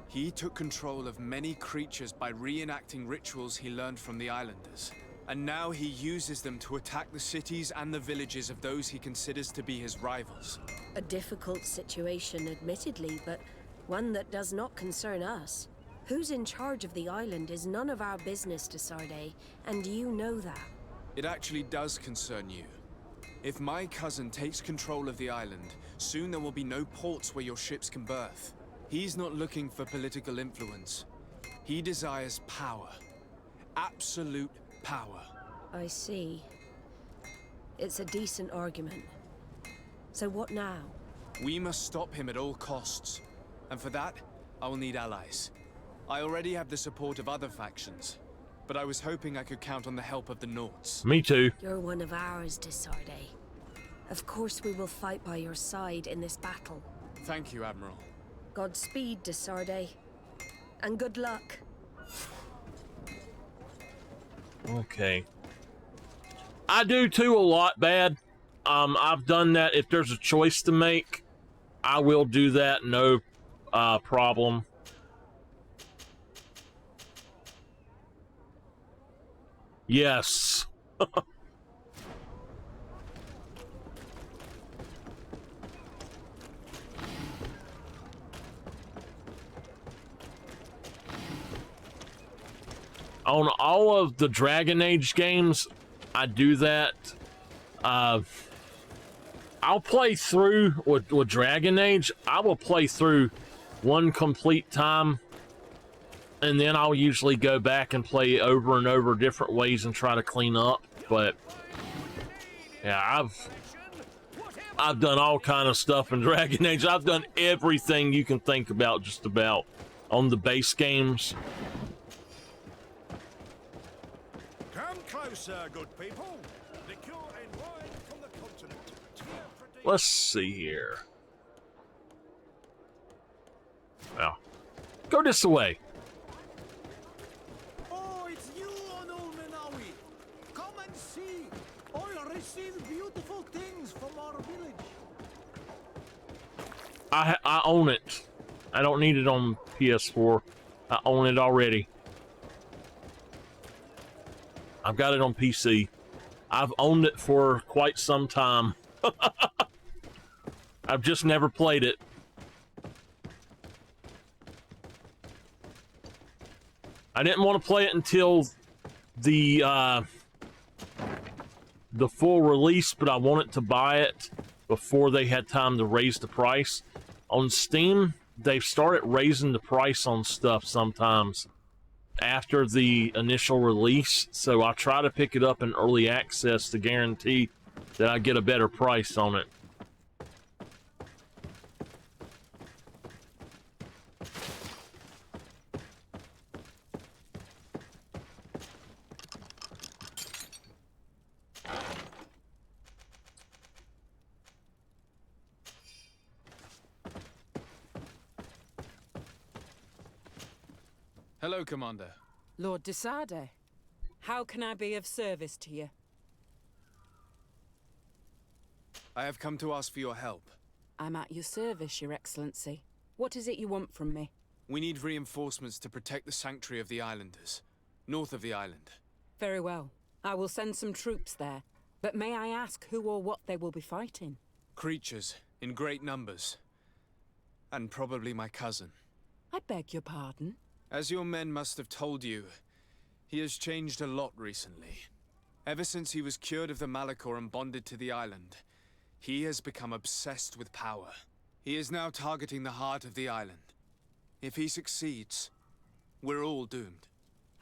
He took control of many creatures by reenacting rituals he learned from the islanders. And now he uses them to attack the cities and the villages of those he considers to be his rivals. A difficult situation, admittedly, but one that does not concern us. Who's in charge of the island is none of our business, Desarde, and you know that. It actually does concern you. If my cousin takes control of the island, soon there will be no ports where your ships can berth. He's not looking for political influence. He desires power. Absolute power. I see. It's a decent argument. So what now? We must stop him at all costs. And for that, I will need allies. I already have the support of other factions, but I was hoping I could count on the help of the Nauts. Me too. You're one of ours, Desarde. Of course we will fight by your side in this battle. Thank you, Admiral. Godspeed, Desarde. And good luck. Okay. I do too a lot, Bad. I've done that. If there's a choice to make, I will do that, no problem. Yes. On all of the Dragon Age games, I do that. I'll play through with Dragon Age. I will play through one complete time, and then I'll usually go back and play over and over different ways and try to clean up. But yeah, I've done all kind of stuff in Dragon Age. I've done everything you can think about, just about, on the base games. Come closer, good people. Liquor and wine from the continent. Let's see here. Well, go this way. Oh, it's you, Onul Menawi. Come and see. I receive beautiful things from our village. I own it. I don't need it on PS4. I own it already. I've got it on PC. I've owned it for quite some time. I've just never played it. I didn't want to play it until the full release, but I wanted to buy it before they had time to raise the price. On Steam, they've started raising the price on stuff sometimes after the initial release, so I try to pick it up in early access to guarantee that I get a better price on it. Hello, Commander. Lord Desarde, how can I be of service to you? I have come to ask for your help. I'm at your service, Your Excellency. What is it you want from me? We need reinforcements to protect the sanctuary of the islanders, north of the island. Very well. I will send some troops there. But may I ask who or what they will be fighting? Creatures, in great numbers. And probably my cousin. I beg your pardon? As your men must have told you, he has changed a lot recently. Ever since he was cured of the Malachor and bonded to the island, he has become obsessed with power. He is now targeting the heart of the island. If he succeeds, we're all doomed.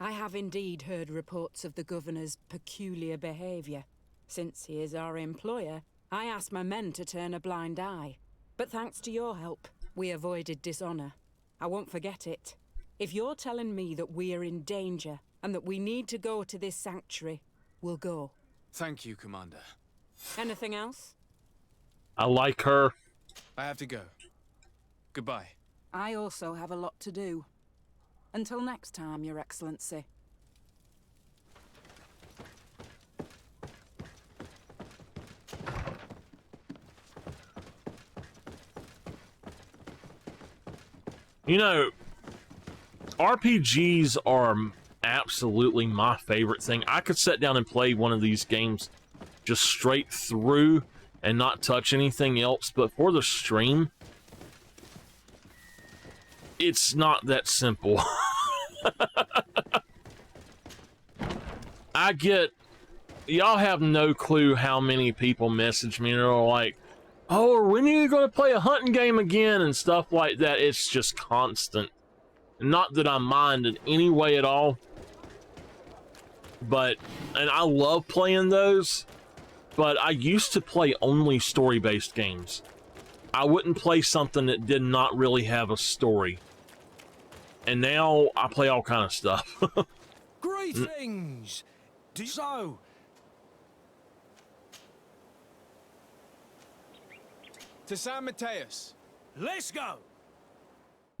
I have indeed heard reports of the Governor's peculiar behavior. Since he is our employer, I asked my men to turn a blind eye. But thanks to your help, we avoided dishonor. I won't forget it. If you're telling me that we are in danger and that we need to go to this sanctuary, we'll go. Thank you, Commander. Anything else? I like her. I have to go. Goodbye. I also have a lot to do. Until next time, Your Excellency. You know, RPGs are absolutely my favorite thing. I could sit down and play one of these games just straight through and not touch anything else, but for the stream, it's not that simple. I get, y'all have no clue how many people message me and are like, oh, when are you going to play a hunting game again and stuff like that. It's just constant. Not that I mind in any way at all, but, and I love playing those, but I used to play only story-based games. I wouldn't play something that did not really have a story. And now I play all kind of stuff. Greetings! So, to San Mateus. Let's go!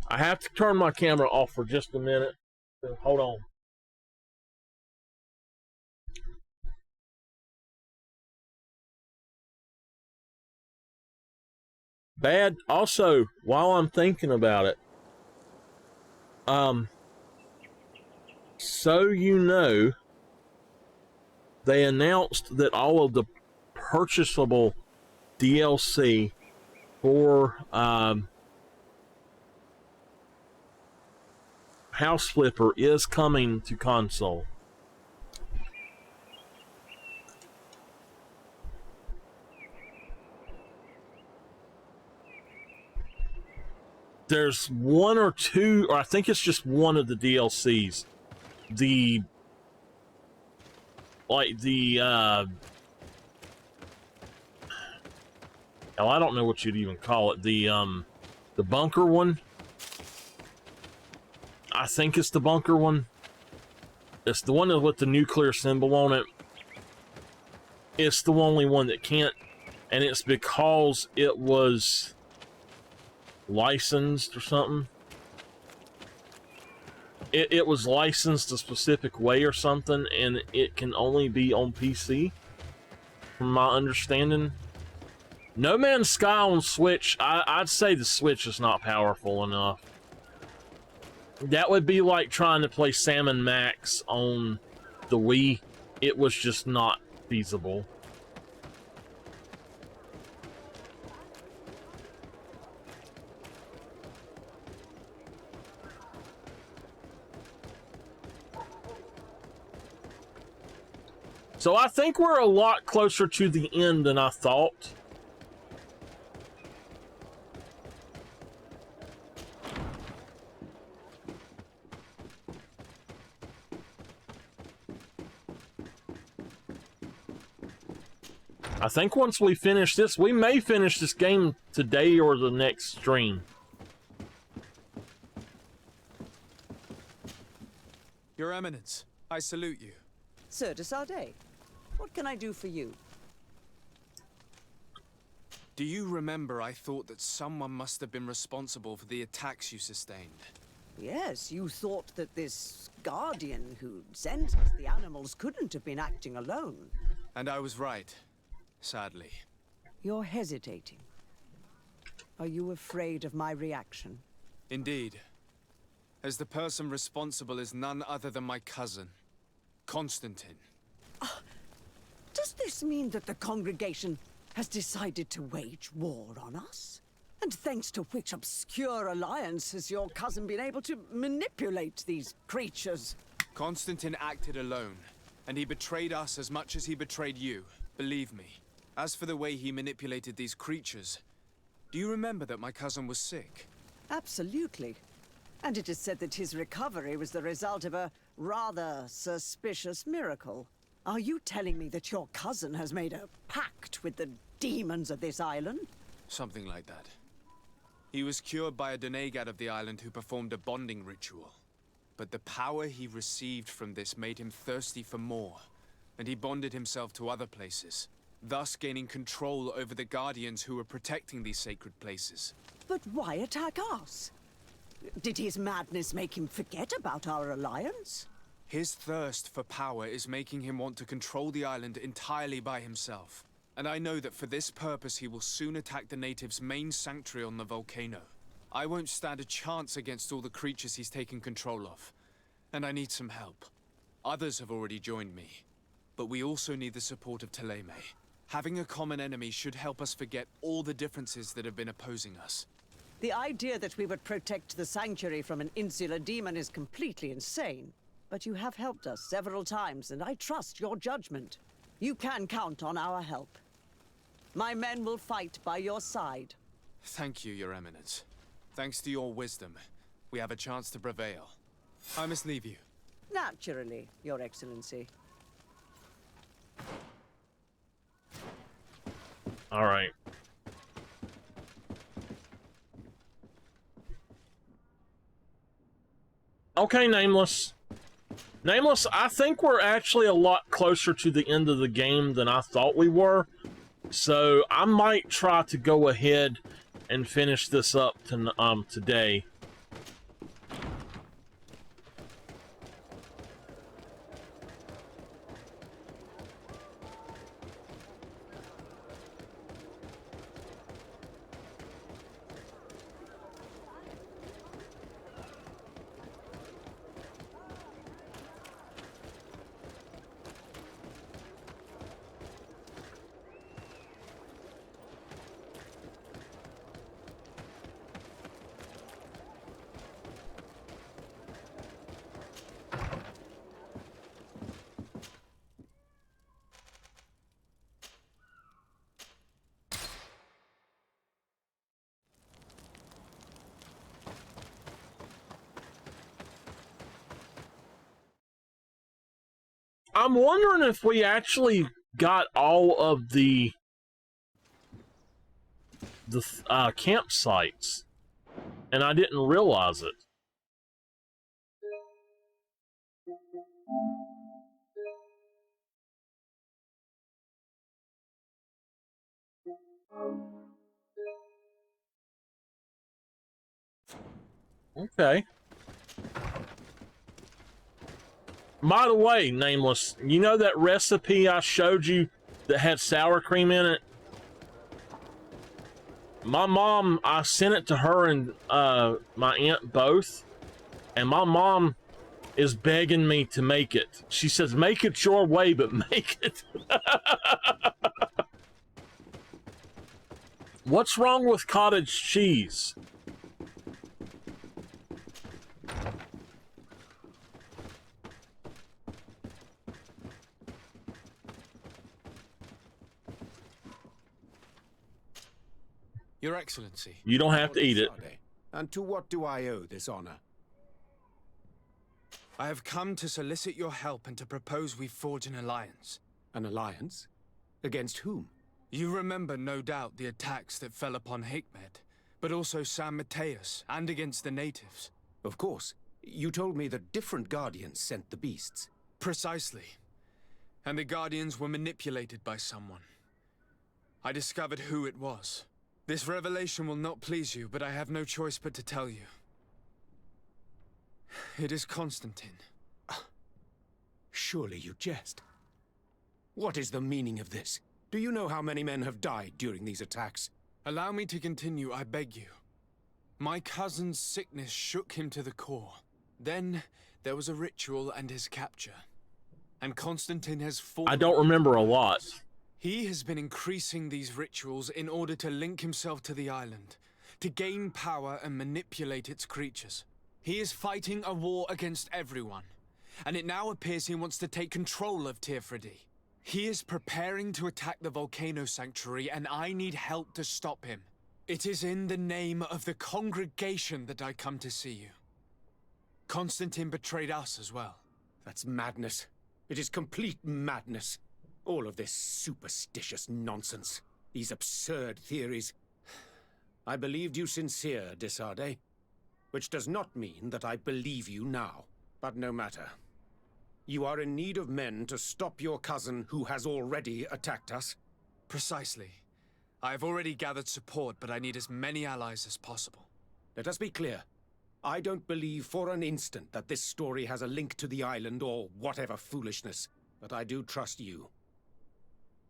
I have to turn my camera off for just a minute. Hold on. Bad. Also, while I'm thinking about it, so you know, they announced that all of the purchasable DLC for House Flipper is coming to console. There's one or two, or I think it's just one of the DLCs. I don't know what you'd even call it. The bunker one. I think it's the bunker one. It's the one with the nuclear symbol on it. It's the only one that can't, and it's because it was licensed or something. It was licensed a specific way or something, and it can only be on PC, from my understanding. No Man's Sky on Switch, I'd say the Switch is not powerful enough. That would be like trying to play Sam & Max on the Wii. It was just not feasible. So I think we're a lot closer to the end than I thought. I think once we finish this, we may finish this game today or the next stream. Your Eminence, I salute you. Sir de Sardet, what can I do for you? Do you remember I thought that someone must have been responsible for the attacks you sustained? Yes, you thought that this guardian who sent us the animals couldn't have been acting alone. And I was right, sadly. You're hesitating. Are you afraid of my reaction? Indeed. As the person responsible is none other than my cousin, Constantine. Does this mean that the congregation has decided to wage war on us? And thanks to which obscure alliance has your cousin been able to manipulate these creatures? Constantine acted alone, and he betrayed us as much as he betrayed you, believe me. As for the way he manipulated these creatures, do you remember that my cousin was sick? Absolutely. And it is said that his recovery was the result of a rather suspicious miracle. Are you telling me that your cousin has made a pact with the demons of this island? Something like that. He was cured by a Donegad of the island who performed a bonding ritual. but the power he received from this made him thirsty for more, and he bonded himself to other places, thus gaining control over the Guardians who were protecting these sacred places. But why attack us? Did his madness make him forget about our alliance? His thirst for power is making him want to control the island entirely by himself. And I know that for this purpose he will soon attack the natives' main sanctuary on the volcano. I won't stand a chance against all the creatures he's taken control of. And I need some help. Others have already joined me. But we also need the support of Teleme. Having a common enemy should help us forget all the differences that have been opposing us. The idea that we would protect the sanctuary from an insular demon is completely insane. But you have helped us several times, and I trust your judgment. You can count on our help. My men will fight by your side. Thank you, Your Eminence. Thanks to your wisdom, we have a chance to prevail. I must leave you. Naturally, Your Excellency. All right. Okay, Nameless. Nameless, I think we're actually a lot closer to the end of the game than I thought we were. So I might try to go ahead and finish this up today. I'm wondering if we actually got all of the campsites, and I didn't realize it. Okay. By the way, Nameless, you know that recipe I showed you that had sour cream in it? My mom, I sent it to her and my aunt both, and my mom is begging me to make it. She says, make it your way, but make it. What's wrong with cottage cheese? Your Excellency. You don't have to eat it. And to what do I owe this honor? I have come to solicit your help and to propose we forge an alliance. An alliance? Against whom? You remember, no doubt, the attacks that fell upon Hikmet, but also San Mateus, and against the natives. Of course. You told me that different Guardians sent the beasts. Precisely. And the Guardians were manipulated by someone. I discovered who it was. This revelation will not please you, but I have no choice but to tell you. It is Constantine. Surely you jest. What is the meaning of this? Do you know how many men have died during these attacks? Allow me to continue, I beg you. My cousin's sickness shook him to the core. Then there was a ritual and his capture. And Constantine has fallen. I don't remember a lot. He has been increasing these rituals in order to link himself to the island, to gain power and manipulate its creatures. He is fighting a war against everyone, and it now appears he wants to take control of Tirfredi. He is preparing to attack the volcano sanctuary, and I need help to stop him. It is in the name of the congregation that I come to see you. Constantine betrayed us as well. That's madness. It is complete madness. All of this superstitious nonsense. These absurd theories. I believed you sincere, Desarde. Which does not mean that I believe you now. But no matter. You are in need of men to stop your cousin who has already attacked us? Precisely. I have already gathered support, but I need as many allies as possible. Let us be clear. I don't believe for an instant that this story has a link to the island or whatever foolishness, but I do trust you.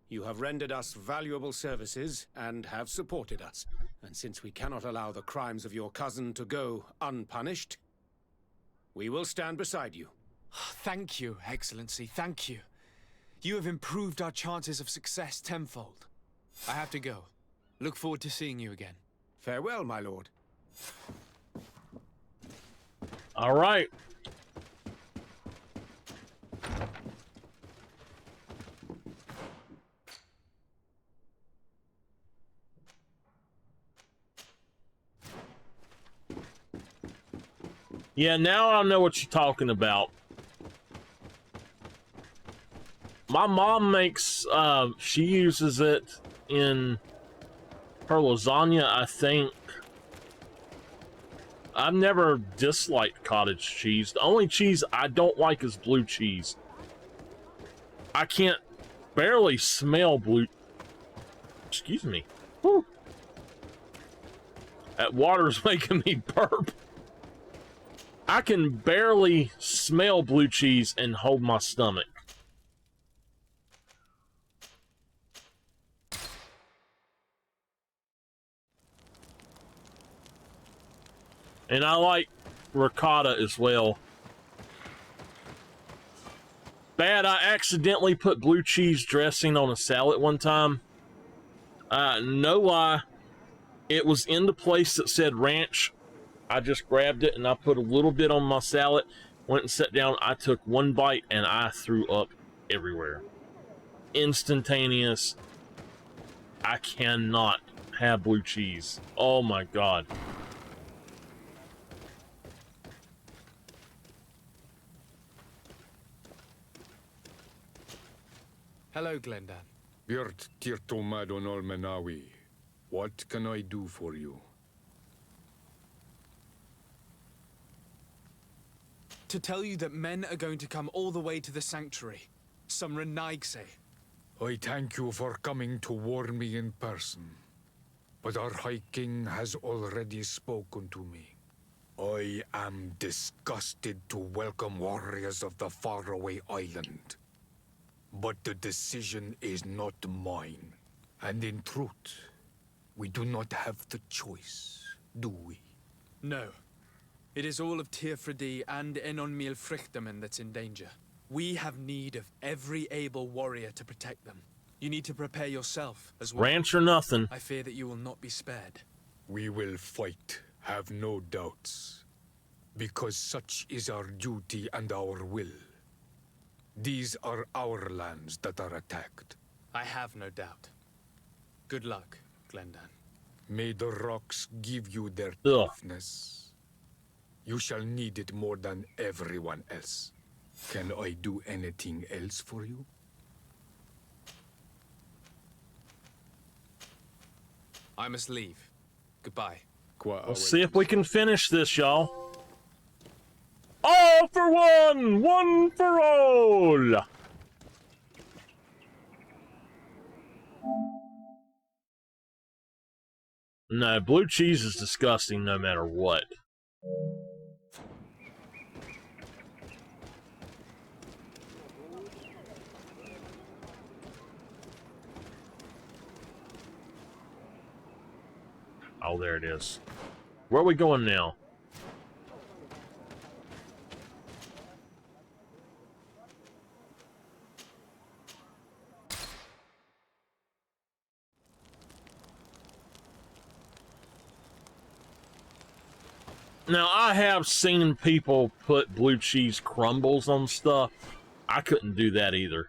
You have rendered us valuable services and have supported us. And since we cannot allow the crimes of your cousin to go unpunished, we will stand beside you. Thank you, Excellency, thank you. You have improved our chances of success tenfold. I have to go. Look forward to seeing you again. Farewell, my lord. All right. Yeah, now I know what you're talking about. My mom makes, she uses it in her lasagna, I think. I've never disliked cottage cheese. The only cheese I don't like is blue cheese. I can't barely smell blue... Excuse me. Whew. That water's making me burp. I can barely smell blue cheese and hold my stomach. And I like ricotta as well. Bad, I accidentally put blue cheese dressing on a salad one time. No lie, it was in the place that said ranch. I just grabbed it and I put a little bit on my salad, went and sat down. I took one bite and I threw up everywhere. Instantaneous. I cannot have blue cheese. Oh my God. Hello, Glendan. Birt Tirtomadon Olmenawi. What can I do for you? To tell you that men are going to come all the way to the sanctuary. Some Renaigse. I thank you for coming to warn me in person. But our High King has already spoken to me. I am disgusted to welcome warriors of the faraway island. But the decision is not mine. And in truth, we do not have the choice, do we? No. It is all of Tirfredi and Enonmil Frichtamen that's in danger. We have need of every able warrior to protect them. You need to prepare yourself as well. Ranch or nothing. I fear that you will not be spared. We will fight, have no doubts. Because such is our duty and our will. These are our lands that are attacked. I have no doubt. Good luck, Glendan. May the rocks give you their toughness. You shall need it more than everyone else. Can I do anything else for you? I must leave. Goodbye. Let's see if we can finish this, y'all. All for one! One for all! No, blue cheese is disgusting no matter what. Oh, there it is. Where are we going now? Now, I have seen people put blue cheese crumbles on stuff. I couldn't do that either.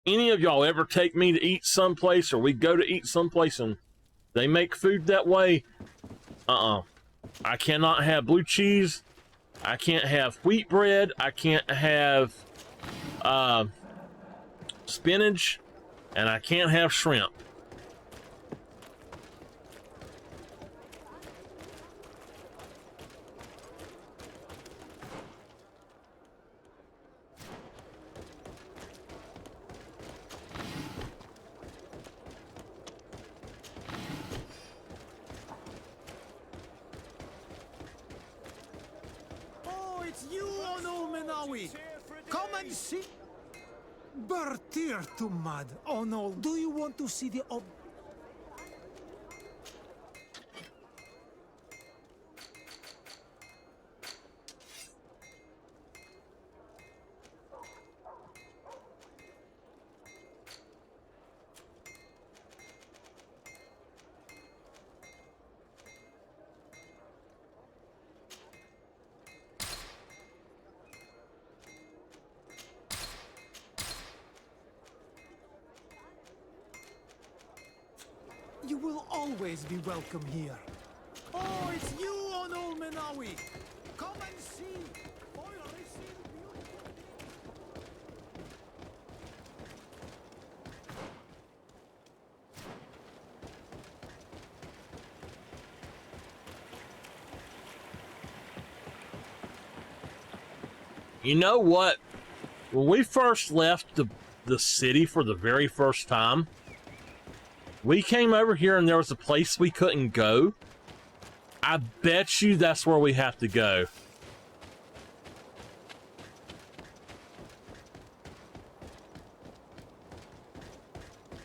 Any of y'all ever take me to eat someplace, or we go to eat someplace and they make food that way? I cannot have blue cheese. I can't have wheat bread. I can't have spinach. And I can't have shrimp. it's you, Ono Menawi! Come and see... Bertir to mad, Ono. Do you want to see the You will always be welcome here. Oh, it's you, Ono Menawi! Come and see! Oil received beautiful... You know what? When we first left the city for the very first time, we came over here and there was a place we couldn't go. I bet you that's where we have to go.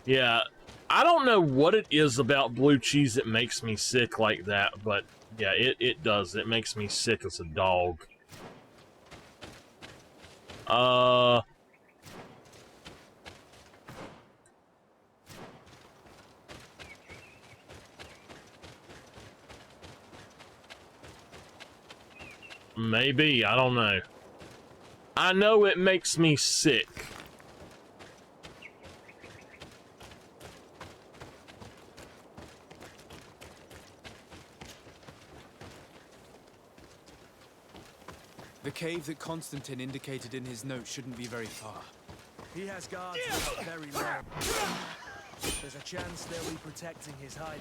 Yeah, I don't know what it is about blue cheese that makes me sick like that, but yeah, it does. It makes me sick as a dog. Maybe, I don't know. I know it makes me sick. The cave that Constantine indicated in his note shouldn't be very far. He has guards not very long. There's a chance they'll be protecting his hideout.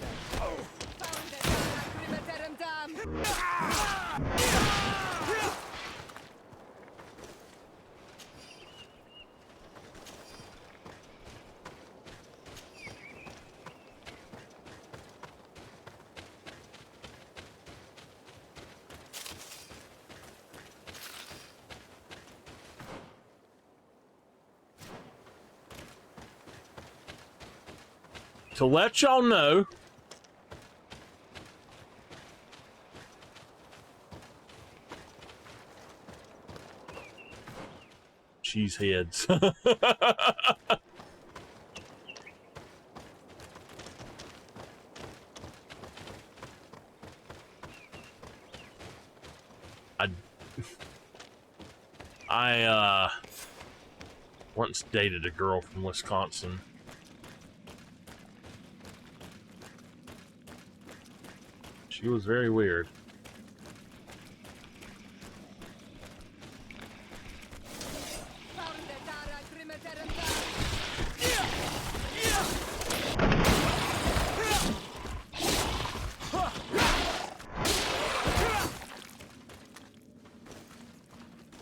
To let y'all know, cheese heads. I once dated a girl from Wisconsin. She was very weird.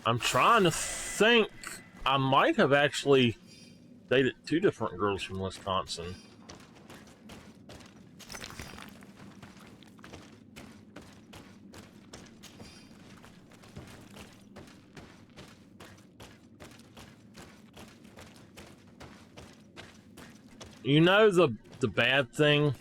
I'm trying to think. I might have actually dated two different girls from Wisconsin. You know the bad thing?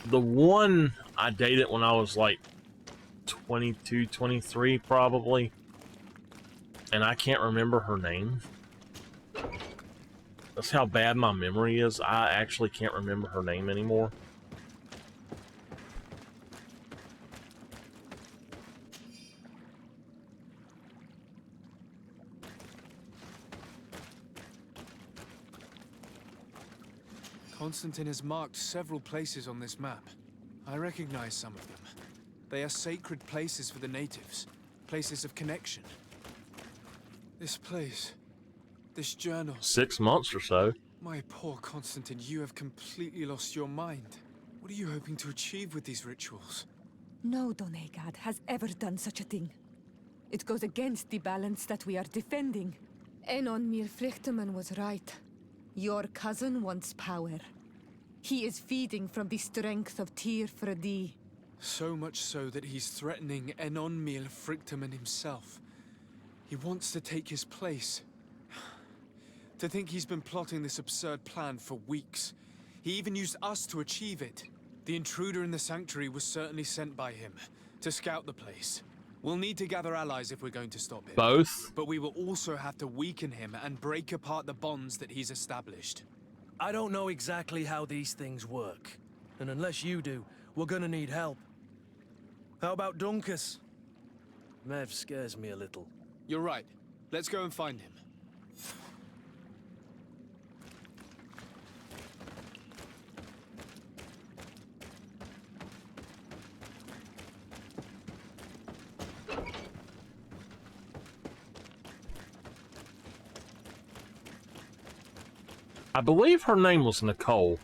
The one I dated when I was like 22, 23 probably, and I can't remember her name. That's how bad my memory is. I actually can't remember her name anymore. Constantine has marked several places on this map. I recognize some of them. They are sacred places for the natives, places of connection. This place, this journal. 6 months or so. My poor Constantine, you have completely lost your mind. What are you hoping to achieve with these rituals? No Donegad has ever done such a thing. It goes against the balance that we are defending. Enon Mir Frichtemann was right. Your cousin wants power. He is feeding from the strength of Tyr Fredi. So much so that he's threatening Enonmil Frictamen himself. He wants to take his place. To think he's been plotting this absurd plan for weeks. He even used us to achieve it. The intruder in the sanctuary was certainly sent by him to scout the place. We'll need to gather allies if we're going to stop him. Both? But we will also have to weaken him and break apart the bonds that he's established. I don't know exactly how these things work. And unless you do, we're gonna need help. How about Dunkus? Mev scares me a little. You're right. Let's go and find him. I believe her name was Nicole.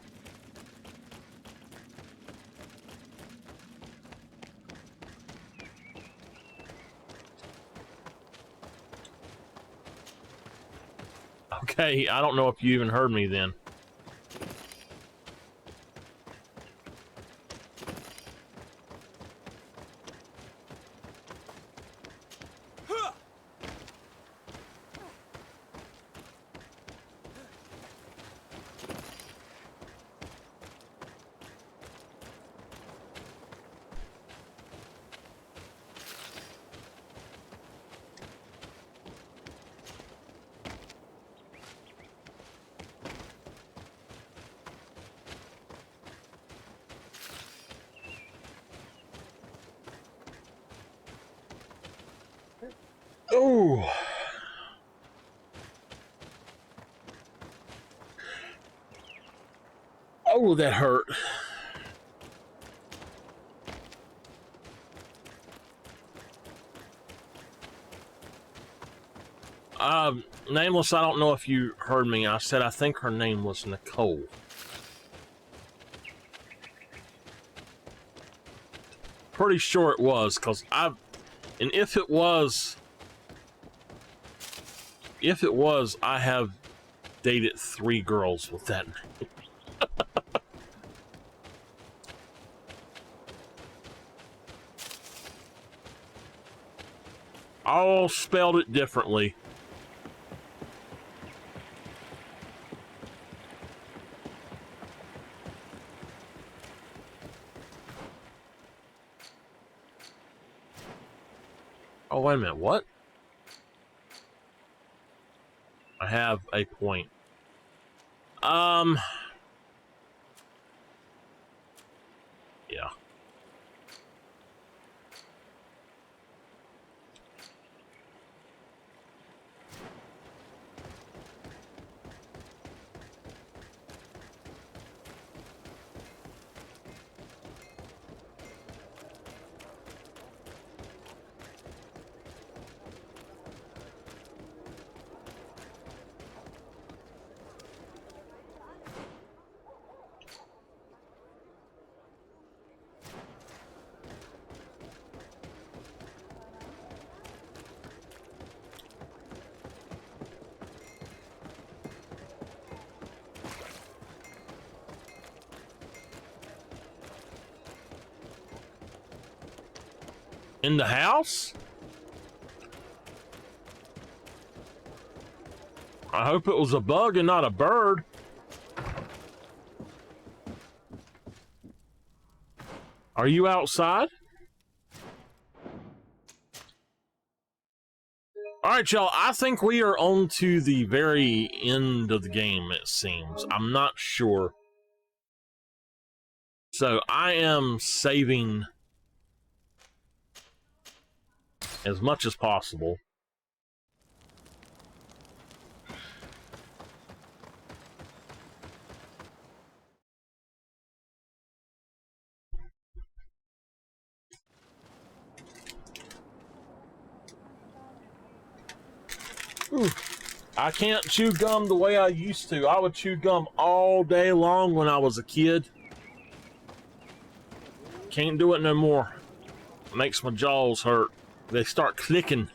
Okay, I don't know if you even heard me then. Oh. Oh, that hurt. Nameless, I don't know if you heard me. I said I think her name was Nicole. Pretty sure it was, because and if it was, I have dated 3 girls with that name. All spelled it differently. Oh, wait a minute, what? I have a point. Yeah. In the house? I hope it was a bug and not a bird. Are you outside? Alright, y'all, I think we are on to the very end of the game, it seems. I'm not sure. So, I am saving as much as possible. Ooh. I can't chew gum the way I used to. I would chew gum all day long when I was a kid. Can't do it no more. It makes my jaws hurt. They start clicking.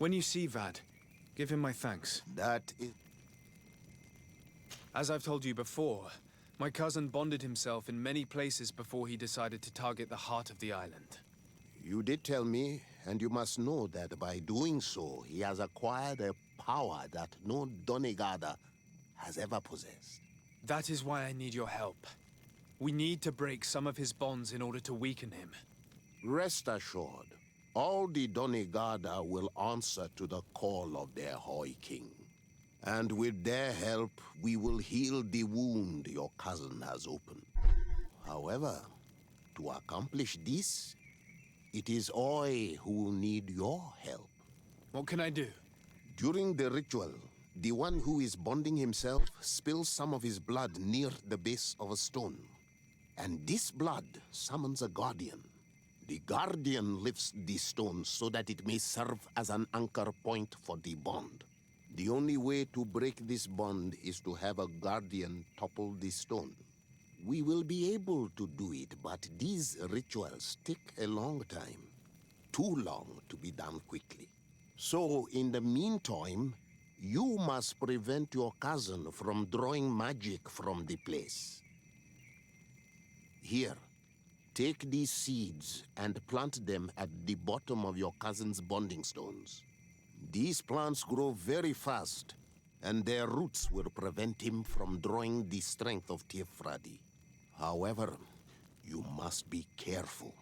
When you see Vad, give him my thanks. That is... As I've told you before, my cousin bonded himself in many places before he decided to target the heart of the island. You did tell me, and you must know that by doing so, he has acquired a power that no Donegada has ever possessed. That is why I need your help. We need to break some of his bonds in order to weaken him. Rest assured, all the Donegada will answer to the call of their Hoi King. And with their help, we will heal the wound your cousin has opened. However, to accomplish this, it is I who will need your help. What can I do? During the ritual, the one who is bonding himself spills some of his blood near the base of a stone. And this blood summons a guardian. The guardian lifts the stone so that it may serve as an anchor point for the bond. The only way to break this bond is to have a guardian topple the stone. We will be able to do it, but these rituals take a long time. Too long to be done quickly. So, in the meantime, you must prevent your cousin from drawing magic from the place. Here, take these seeds and plant them at the bottom of your cousin's bonding stones. These plants grow very fast, and their roots will prevent him from drawing the strength of Tifradi. However, you must be careful,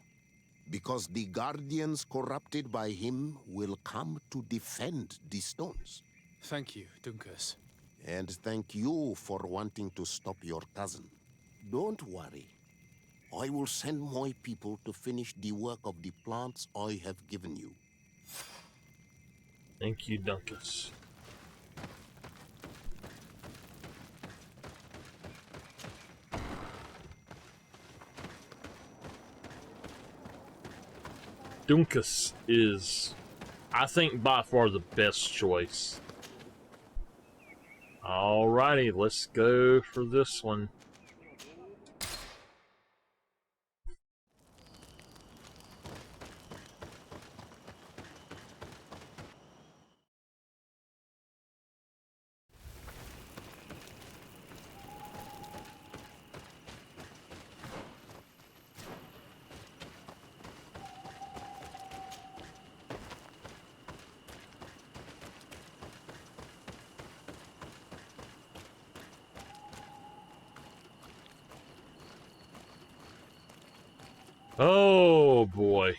because the guardians corrupted by him will come to defend the stones. Thank you, Dunkus. And thank you for wanting to stop your cousin. Don't worry. I will send my people to finish the work of the plants I have given you. Thank you, Dunkus. Dunkus is, I think, by far the best choice. Alrighty, let's go for this one. Oh boy.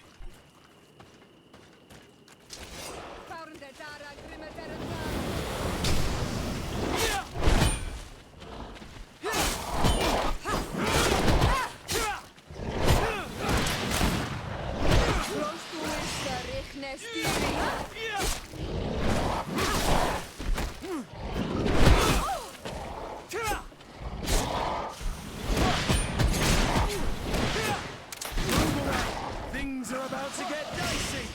Things are about to get dicey.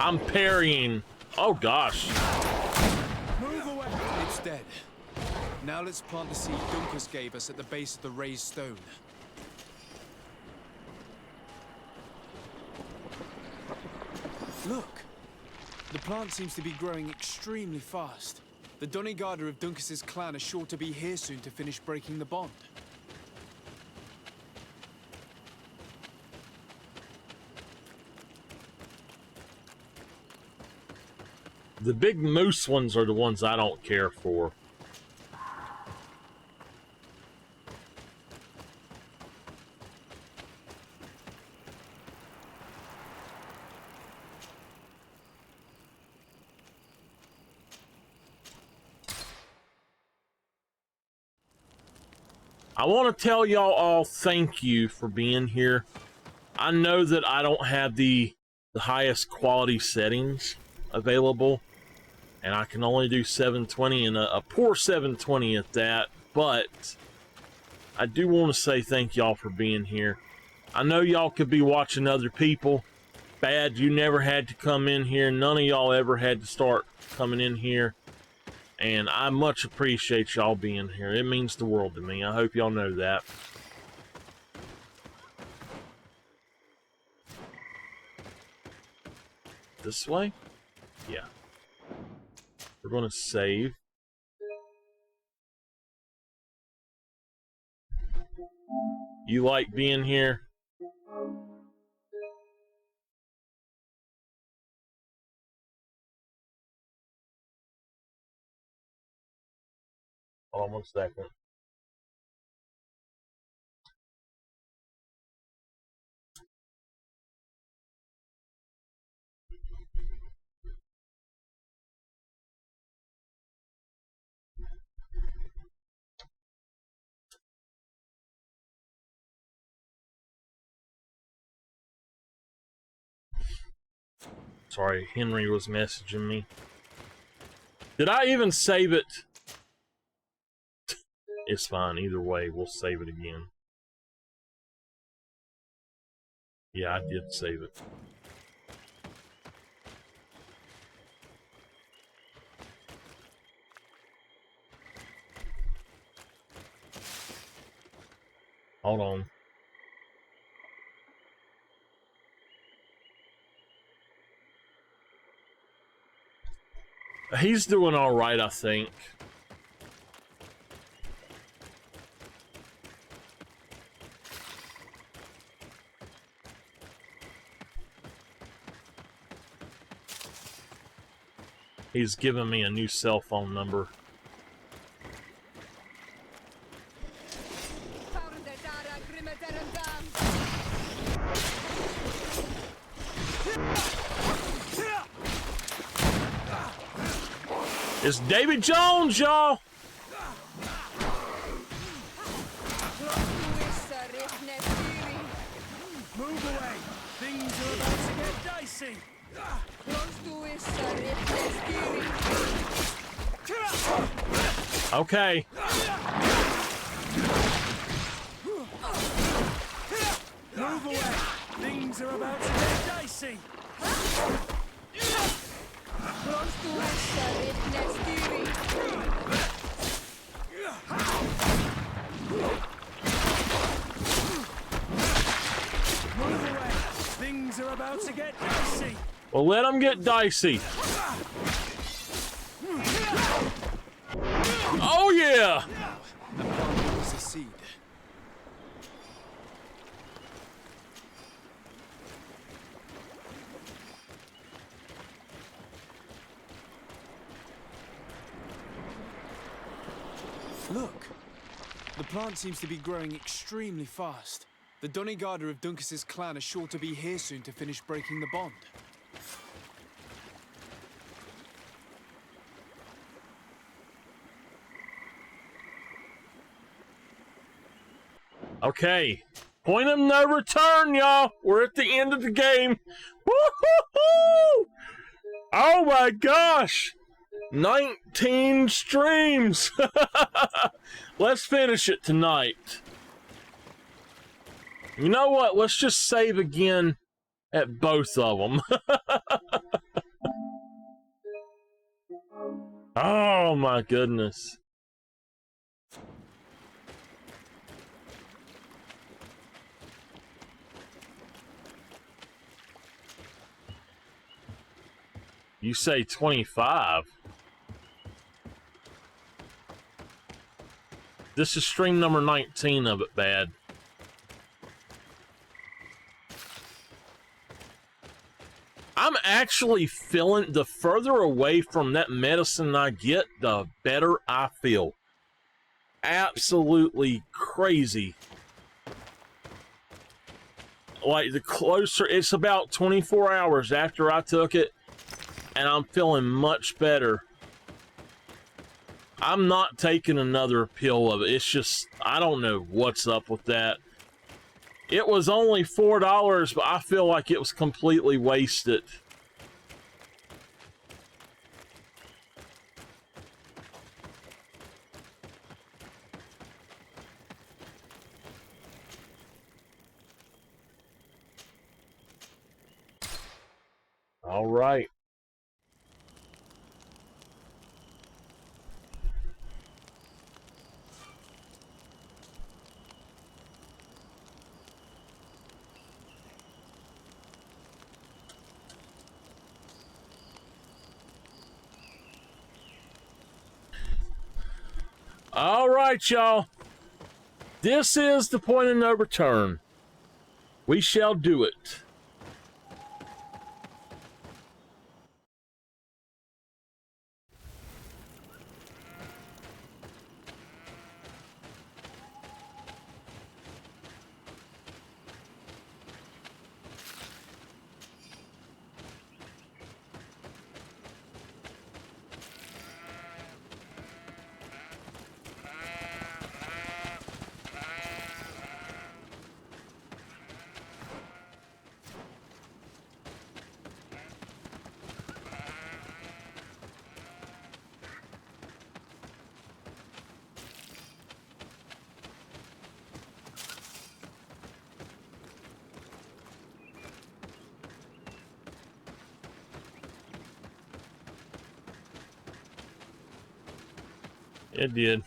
I'm parrying. Oh gosh. Move away. It's dead. Now let's plant the seed Dunkus gave us at the base of the raised stone. Look. The plant seems to be growing extremely fast. The Donegada of Dunkus's clan are sure to be here soon to finish breaking the bond. The big moose ones are the ones I don't care for. I want to tell y'all all thank you for being here. I know that I don't have the highest quality settings available, and I can only do 720 and a poor 720 at that, but I do want to say thank y'all for being here. I know y'all could be watching other people, Bad, you never had to come in here. None of y'all ever had to start coming in here. And I much appreciate y'all being here. It means the world to me. I hope y'all know that. This way? Yeah. We're going to save. You like being here? Hold on 1 second. Sorry, Henry was messaging me. Did I even save it? It's fine. Either way, we'll save it again. Yeah, I did save it. Hold on. He's doing all right, I think. He's given me a new cell phone number. It's David Jones, y'all! Move away! Things are about to get dicey! Okay. Move away! Things are about to get dicey! Move away! Things are about to get dicey! Well, let them get dicey. Oh, yeah! Succeed. Look, the plant seems to be growing extremely fast. The Donigarda of Duncas's clan are sure to be here soon to finish breaking the bond. Okay. Point of no return, y'all. We're at the end of the game. Woo-hoo-hoo! Oh my gosh. 19 streams. Let's finish it tonight. You know what? Let's just save again at both of them. Oh my goodness. You say 25. This is stream number 19 of it, Bad. I'm actually feeling, the further away from that medicine I get, the better I feel. Absolutely crazy. Like, the closer, it's about 24 hours after I took it, and I'm feeling much better. I'm not taking another pill of it. It's just, I don't know what's up with that. It was only $4, but I feel like it was completely wasted. All right. All right, y'all. This is the point of no return. We shall do it. It did.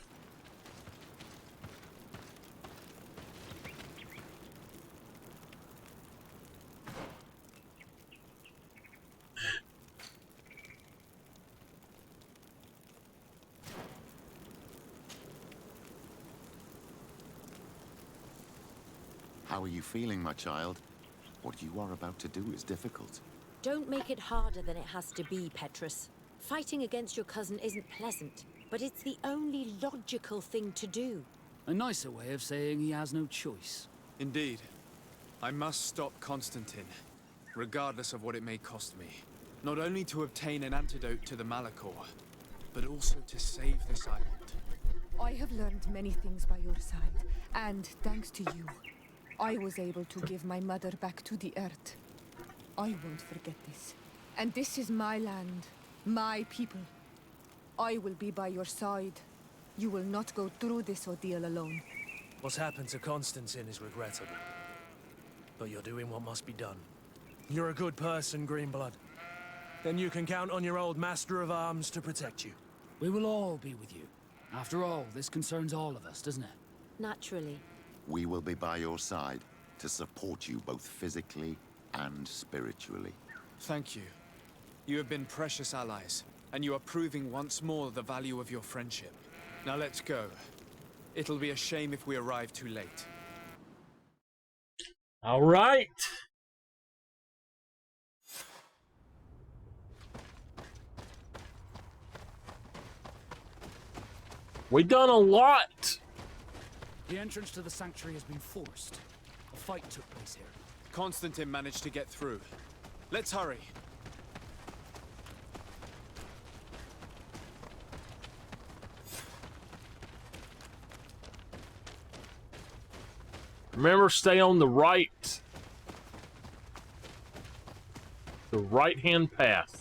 How are you feeling, my child? What you are about to do is difficult. Don't make it harder than it has to be, Petrus. Fighting against your cousin isn't pleasant, but it's the only logical thing to do. A nicer way of saying he has no choice. Indeed. I must stop Constantine, regardless of what it may cost me. Not only to obtain an antidote to the Malachor, but also to save this island. I have learned many things by your side, and thanks to you, I was able to give my mother back to the earth. I won't forget this. And this is my land, my people. I will be by your side. You will not go through this ordeal alone. What's happened to Constantine is regrettable. But you're doing what must be done. You're a good person, Greenblood. Then you can count on your old master of arms to protect you. We will all be with you. After all, this concerns all of us, doesn't it? Naturally. We will be by your side to support you both physically and spiritually. Thank you. You have been precious allies, and you are proving once more the value of your friendship. Now let's go. It'll be a shame if we arrive too late. All right. We done a lot. The entrance to the sanctuary has been forced. A fight took place here. Constantine managed to get through. Let's hurry. Remember, stay on the right. The right-hand path.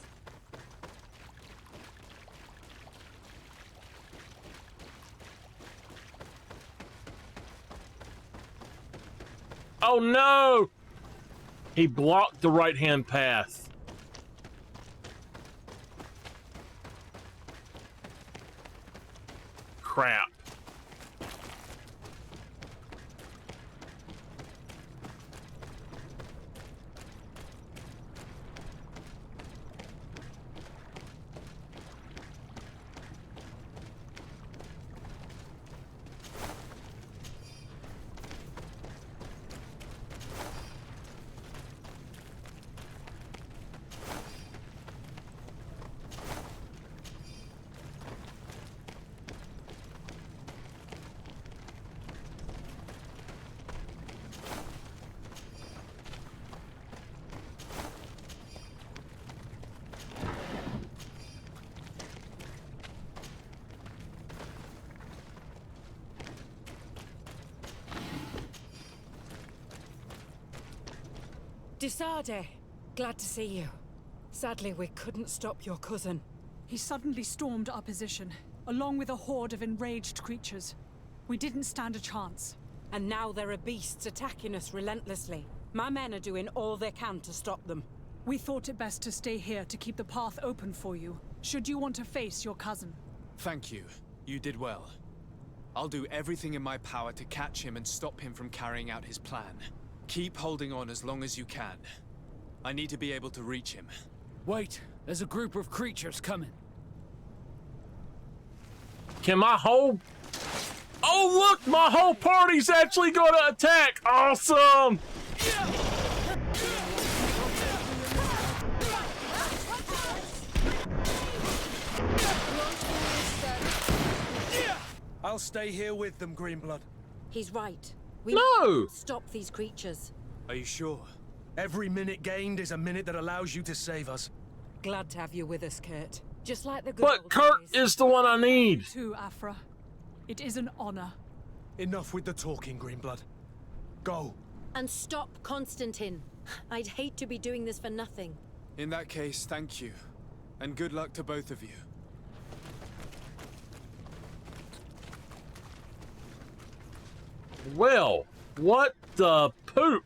Oh no! He blocked the right-hand path. Crap. Disade, glad to see you. Sadly, we couldn't stop your cousin. He suddenly stormed our position, along with a horde of enraged creatures. We didn't stand a chance. And now there are beasts attacking us relentlessly. My men are doing all they can to stop them. We thought it best to stay here to keep the path open for you, should you want to face your cousin. Thank you. You did well. I'll do everything in my power to catch him and stop him from carrying out his plan. Keep holding on as long as you can. I need to be able to reach him. Wait, there's a group of creatures coming. Can my whole... Oh, look! My whole party's actually gonna attack! Awesome! I'll stay here with them, Greenblood. He's right. We No! must stop these creatures. Are you sure? Every minute gained is a minute that allows you to save us. Glad to have you with us, Kurt. Just like the good But old Kurt days. is the one I need. Too, Afra. It is an honor. Enough with the talking, Greenblood. Go. And stop Constantine. I'd hate to be doing this for nothing. In that case, thank you. And good luck to both of you. Well, what the poop?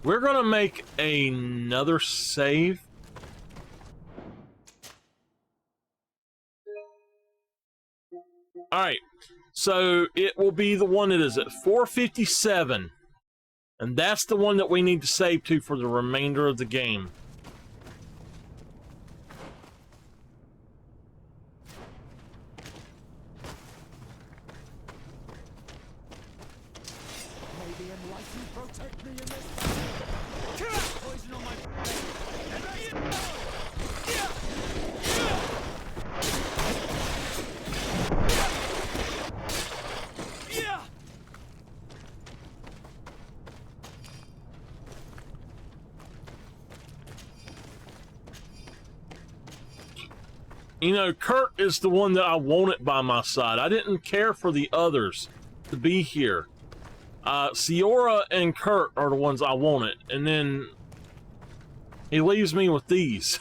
We're gonna make another save. Alright, so it will be the one that is at 457. And that's the one that we need to save to for the remainder of the game. May the enlightened protect me in this. Poison on my... You know, Kurt is the one that I wanted by my side. I didn't care for the others to be here. Ciora and Kurt are the ones I wanted. And then he leaves me with these.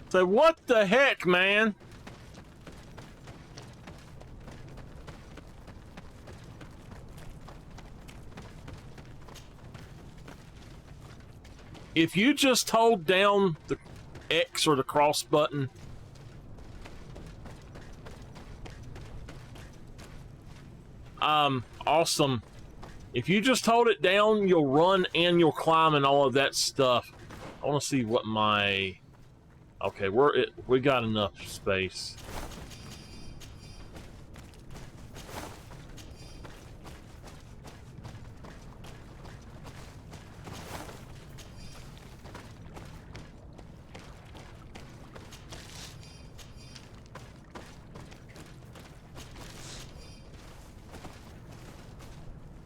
So what the heck, man? If you just hold down the X or the cross button, awesome. If you just hold it down, you'll run and you'll climb and all of that stuff. I want to see what my... Okay, we got enough space.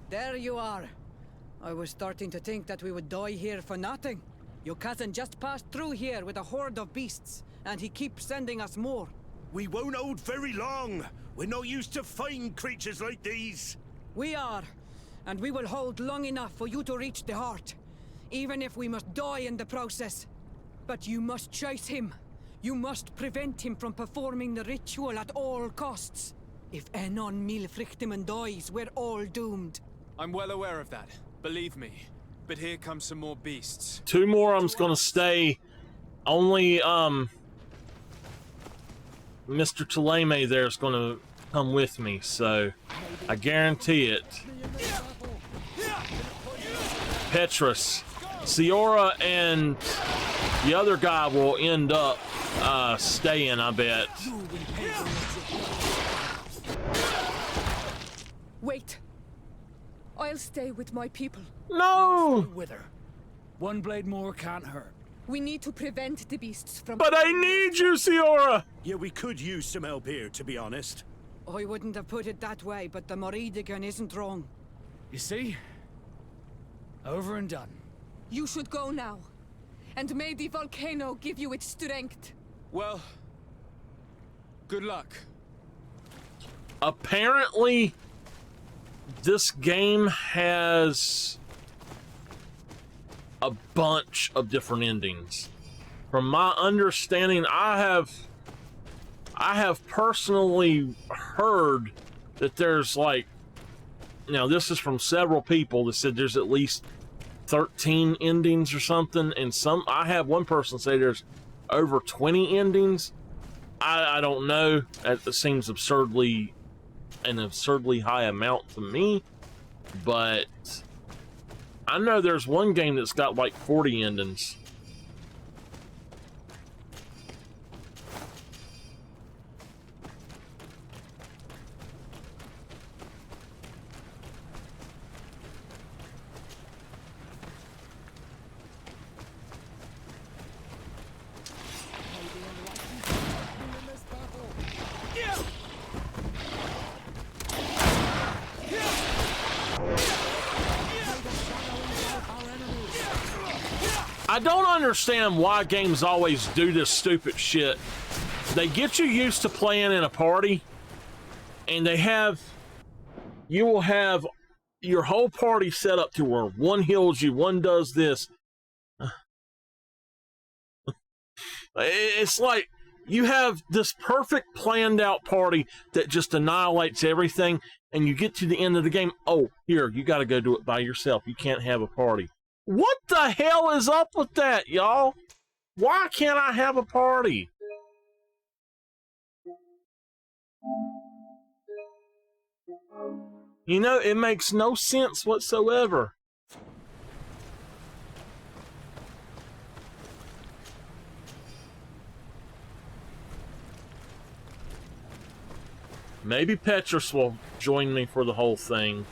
There you are. I was starting to think that we would die here for nothing. Your cousin just passed through here with a horde of beasts, and he keeps sending us more. We won't hold very long. We're not used to fighting creatures like these. We are, and we will hold long enough for you to reach the heart, even if we must die in the process. But you must chase him. You must prevent him from performing the ritual at all costs. If Enon Milfrichteman dies, we're all doomed. I'm well aware of that, believe me. But here come some more beasts. 2 more, I'm just gonna stay. Only, Mr. Taleme there is gonna come with me, so I guarantee it. Petrus, Ciora, and the other guy will end up staying, I bet. Wait. I'll stay with my people. No! With her. One blade more can't hurt. We need to prevent the beasts from... But I need you, Ciora! Yeah, we could use some help here, to be honest. I wouldn't have put it that way, but the Moridigan isn't wrong. You see? Over and done. You should go now. And may the volcano give you its strength. Well, good luck. Apparently, this game has a bunch of different endings. From my understanding, I have personally heard that there's like, now this is from several people that said there's at least 13 endings or something, and I have one person say there's over 20 endings. I don't know. That seems an absurdly high amount to me, but I know there's one game that's got like 40 endings. I don't understand why games always do this stupid shit. They get you used to playing in a party, and you will have your whole party set up to where one heals you, one does this. It's like you have this perfect planned out party that just annihilates everything, and you get to the end of the game. Oh, here, you got to go do it by yourself. You can't have a party. What the hell is up with that, y'all? Why can't I have a party? You know, it makes no sense whatsoever. Maybe Petrus will join me for the whole thing.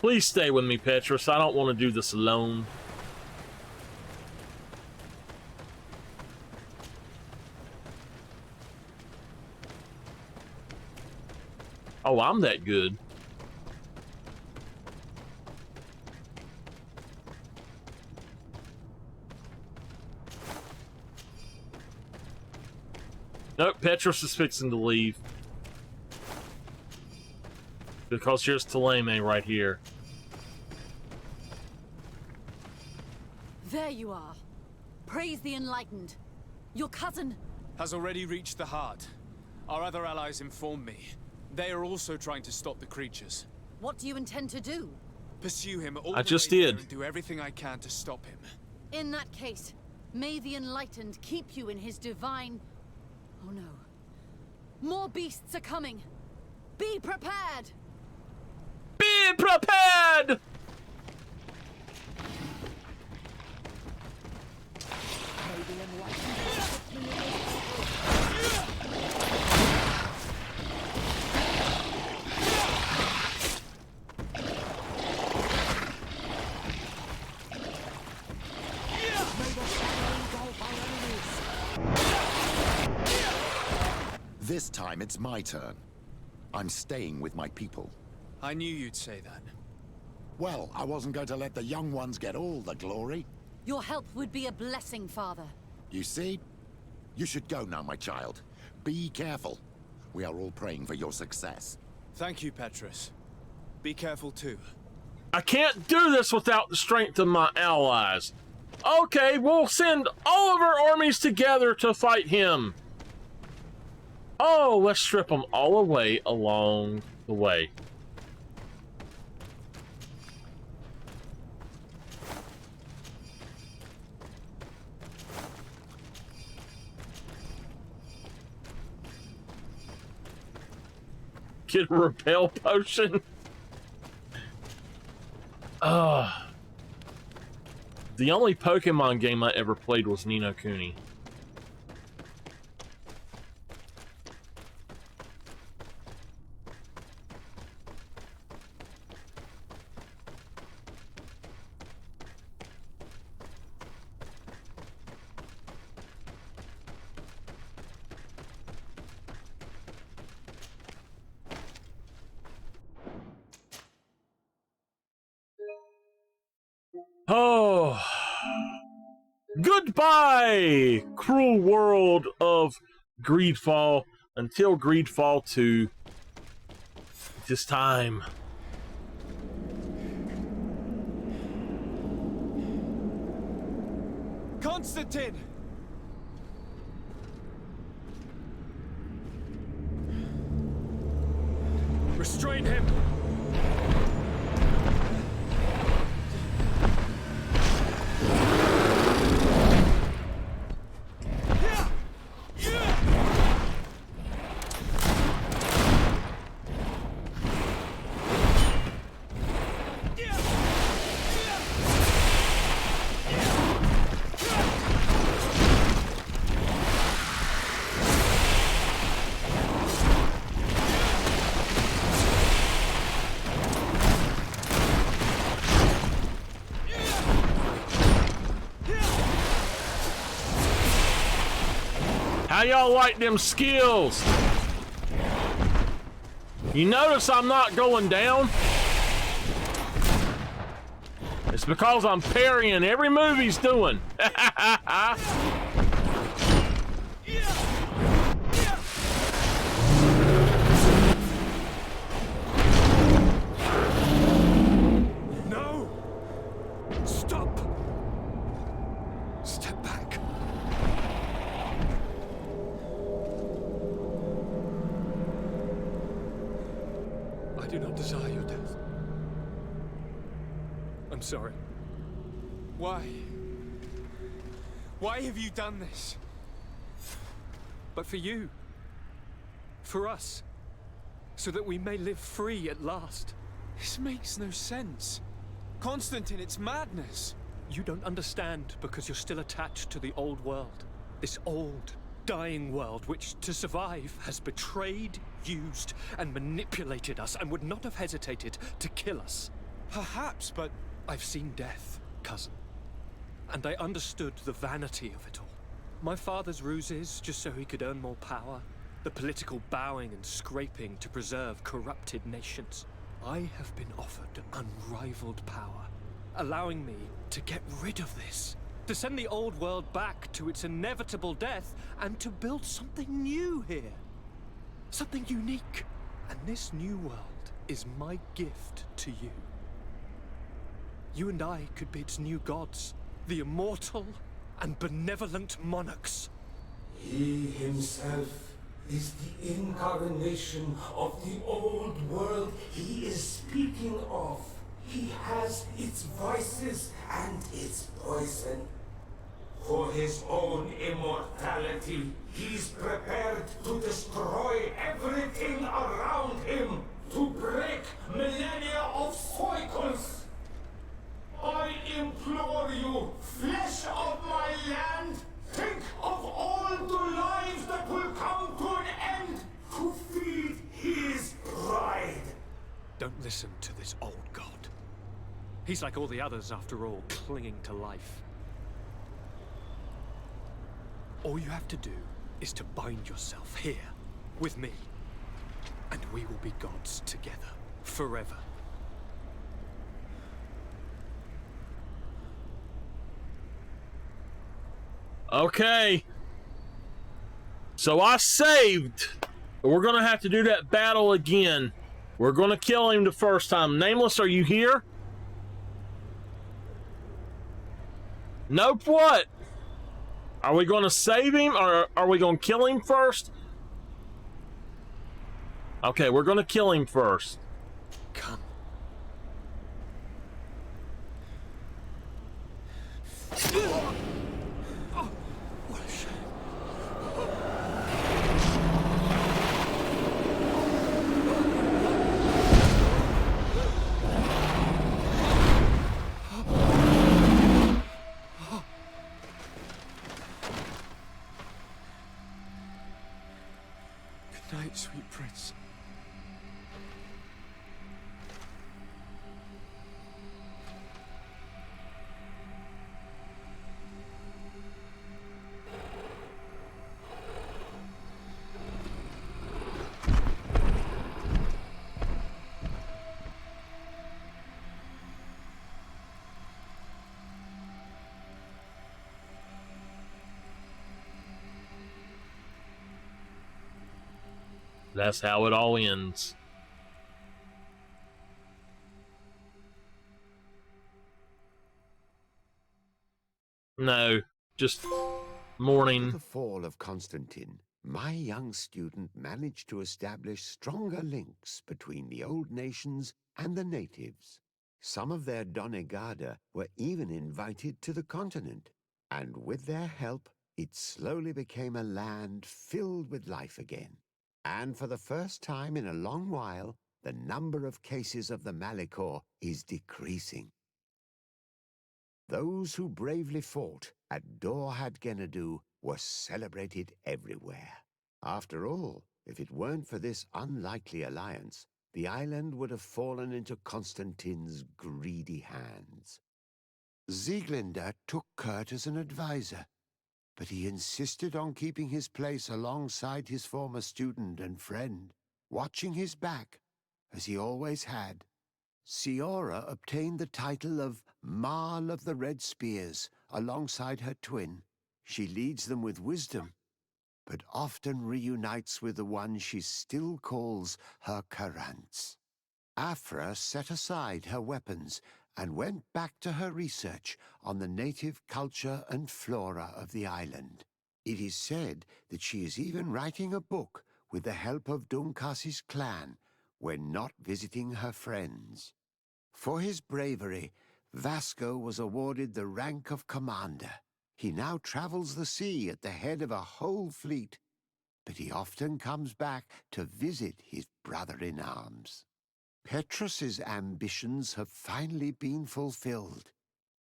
Please stay with me, Petrus. I don't want to do this alone. Oh, I'm that good. Nope, Petrus is fixing to leave. Because here's Taleme right here. There you are. Praise the Enlightened. Your cousin has already reached the heart. Our other allies informed me. They are also trying to stop the creatures. What do you intend to do? Pursue him all I the just way there did. and do everything I can to stop him. In that case, may the Enlightened keep you in his divine... Oh no. More beasts are coming. Be prepared! Be prepared! This time it's my turn. I'm staying with my people. I knew you'd say that. Well, I wasn't going to let the young ones get all the glory. Your help would be a blessing, Father. You see? You should go now, my child. Be careful. We are all praying for your success. Thank you, Petrus. Be careful too. I can't do this without the strength of my allies. Okay, we'll send all of our armies together to fight him. Oh, let's strip them all away along the way. Get a repel potion. The only Pokemon game I ever played was Ni no Kuni. Oh, goodbye, cruel world of GreedFall. Until GreedFall 2, take this time. Constantine! Restrain him! How y'all like them skills? You notice I'm not going down? It's because I'm parrying every move he's doing. No! Stop! Step back. I do not desire your death. I'm sorry. Why? Why have you done this? But for you. For us. So that we may live free at last. This makes no sense. Constantine, it's madness. You don't understand because you're still attached to the old world. This old, dying world which, to survive, has betrayed, used, and manipulated us and would not have hesitated to kill us. Perhaps, but I've seen death, cousin. And I understood the vanity of it all. My father's ruses just so he could earn more power. The political bowing and scraping to preserve corrupted nations. I have been offered unrivaled power, allowing me to get rid of this. To send the old world back to its inevitable death and to build something new here. Something unique. And this new world is my gift to you. You and I could be its new gods, the immortal and benevolent monarchs. He himself is the incarnation of the old world he is speaking of. He has its vices and its poison. For his own immortality, he's prepared to destroy everything around him, to break millennia of cycles. I implore you, flesh of my land, think of all the lives that will come to an end to feed his pride. Don't listen to this old god. He's like all the others, after all, clinging to life. All you have to do is to bind yourself here, with me, and we will be gods together, forever. Okay. So I saved. But we're going to have to do that battle again. We're going to kill him the first time. Nameless, are you here? Nope, what? Are we going to save him or are we going to kill him first? Okay, we're going to kill him first. Come. What a shame. Good night, sweet prince. That's how it all ends. No, just After mourning. the fall of Constantine, my young student managed to establish stronger links between the old nations and the natives. Some of their donegada were even invited to the continent, and with their help, it slowly became a land filled with life again. And for the first time in a long while, the number of cases of the Malicor is decreasing. Those who bravely fought at Dorhad Genadu were celebrated everywhere. After all, if it weren't for this unlikely alliance, the island would have fallen into Constantine's greedy hands. Sieglinde took Kurt as an advisor, but he insisted on keeping his place alongside his former student and friend, watching his back, as he always had. Siora obtained the title of Marl of the Red Spears alongside her twin. She leads them with wisdom, but often reunites with the one she still calls her Karants. Afra set aside her weapons and went back to her research on the native culture and flora of the island. It is said that she is even writing a book with the help of Dunkas's clan when not visiting her friends. For his bravery, Vasco was awarded the rank of commander. He now travels the sea at the head of a whole fleet, but he often comes back to visit his brother-in-arms. Petrus's ambitions have finally been fulfilled.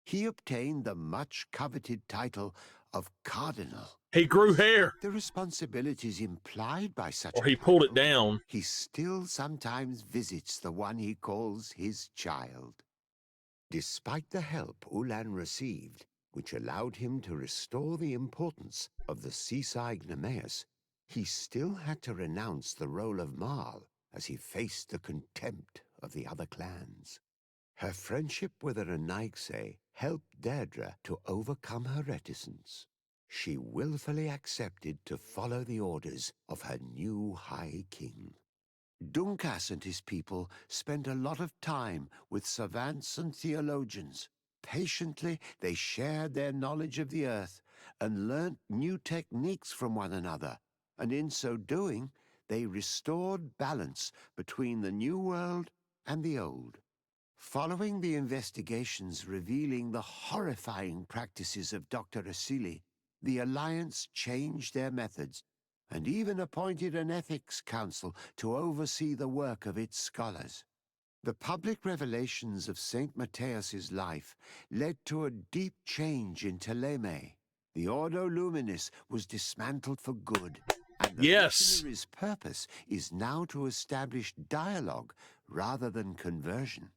He obtained the much-coveted title of Cardinal. He grew hair. The responsibilities implied by such Or he pulled it down. He still sometimes visits the one he calls his child. Despite the help Ulan received, which allowed him to restore the importance of the seaside Nemeus, he still had to renounce the role of Marl as he faced the contempt of the other clans. Her friendship with Aranaigse helped Deirdre to overcome her reticence. She willfully accepted to follow the orders of her new High King. Dunkas and his people spent a lot of time with savants and theologians. Patiently, they shared their knowledge of the earth and learnt new techniques from one another, and in so doing, they restored balance between the new world and the old. Following the investigations revealing the horrifying practices of Dr. Asili, the Alliance changed their methods and even appointed an ethics council to oversee the work of its scholars. The public revelations of St. Matthias's life led to a deep change in Ptolemy. The Ordo Luminis was dismantled for good, and the missionaries' purpose is now to establish dialogue rather than conversion.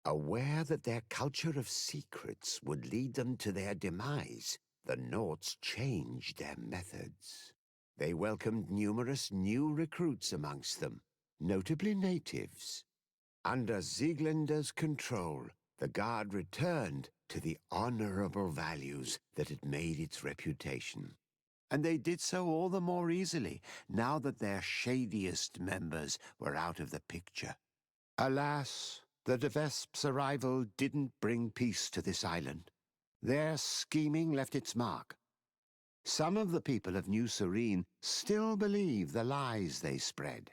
Aware that their culture of secrets would lead them to their demise, the Norts changed their methods. They welcomed numerous new recruits amongst them, notably natives. Under Sieglinde's control, the Guard returned to the honorable values that had made its reputation. And they did so all the more easily, now that their shadiest members were out of the picture. Alas, the De Vesp's arrival didn't bring peace to this island. Their scheming left its mark. Some of the people of New Serene still believe the lies they spread.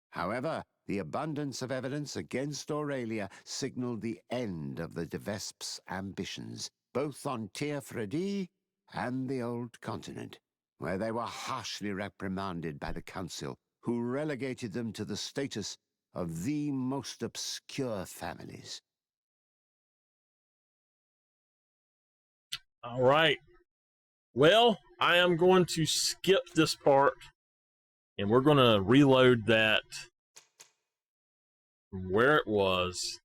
However, the abundance of evidence against Aurelia signaled the end of the De Vesp's ambitions, both on Tir Fredi and the Old Continent, where they were harshly reprimanded by the Council, who relegated them to the status of the most obscure families. All right. Well, I am going to skip this part, and we're going to reload that from where it was.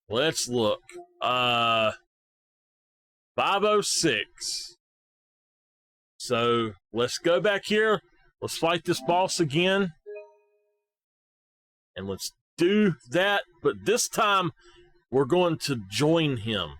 Let's look. 506. So let's go back here. Let's fight this boss again. And let's do that. But this time, we're going to join him.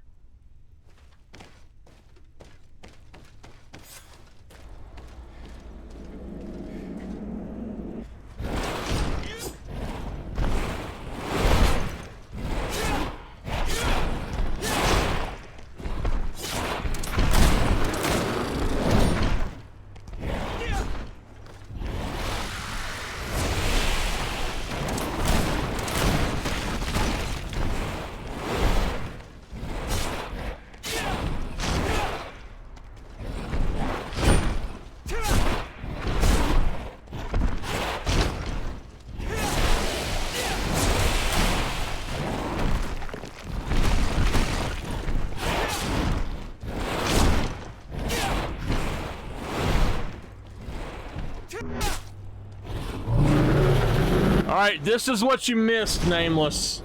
Alright, this is what you missed, Nameless.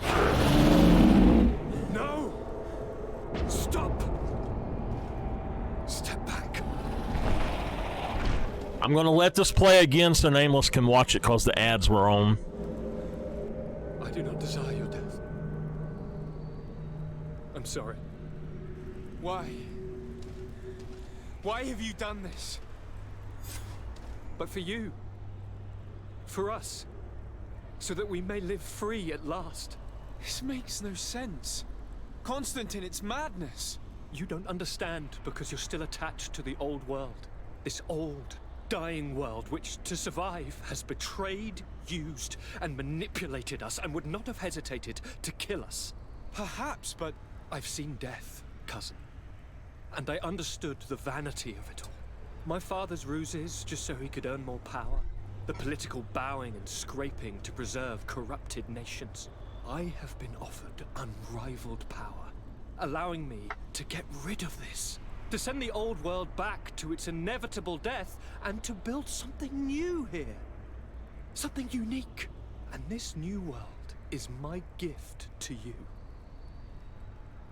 No! Stop! Step back. I'm gonna let this play again so Nameless can watch it because the ads were on. I do not desire your death. I'm sorry. Why? Why have you done this? But for you. For us. So that we may live free at last. This makes no sense. Constantine, it's madness. You don't understand because you're still attached to the old world. This old, dying world which, to survive, has betrayed, used, and manipulated us and would not have hesitated to kill us. Perhaps, but I've seen death, cousin. And I understood the vanity of it all. My father's ruses just so he could earn more power. The political bowing and scraping to preserve corrupted nations. I have been offered unrivaled power, allowing me to get rid of this. To send the old world back to its inevitable death and to build something new here. Something unique. And this new world is my gift to you.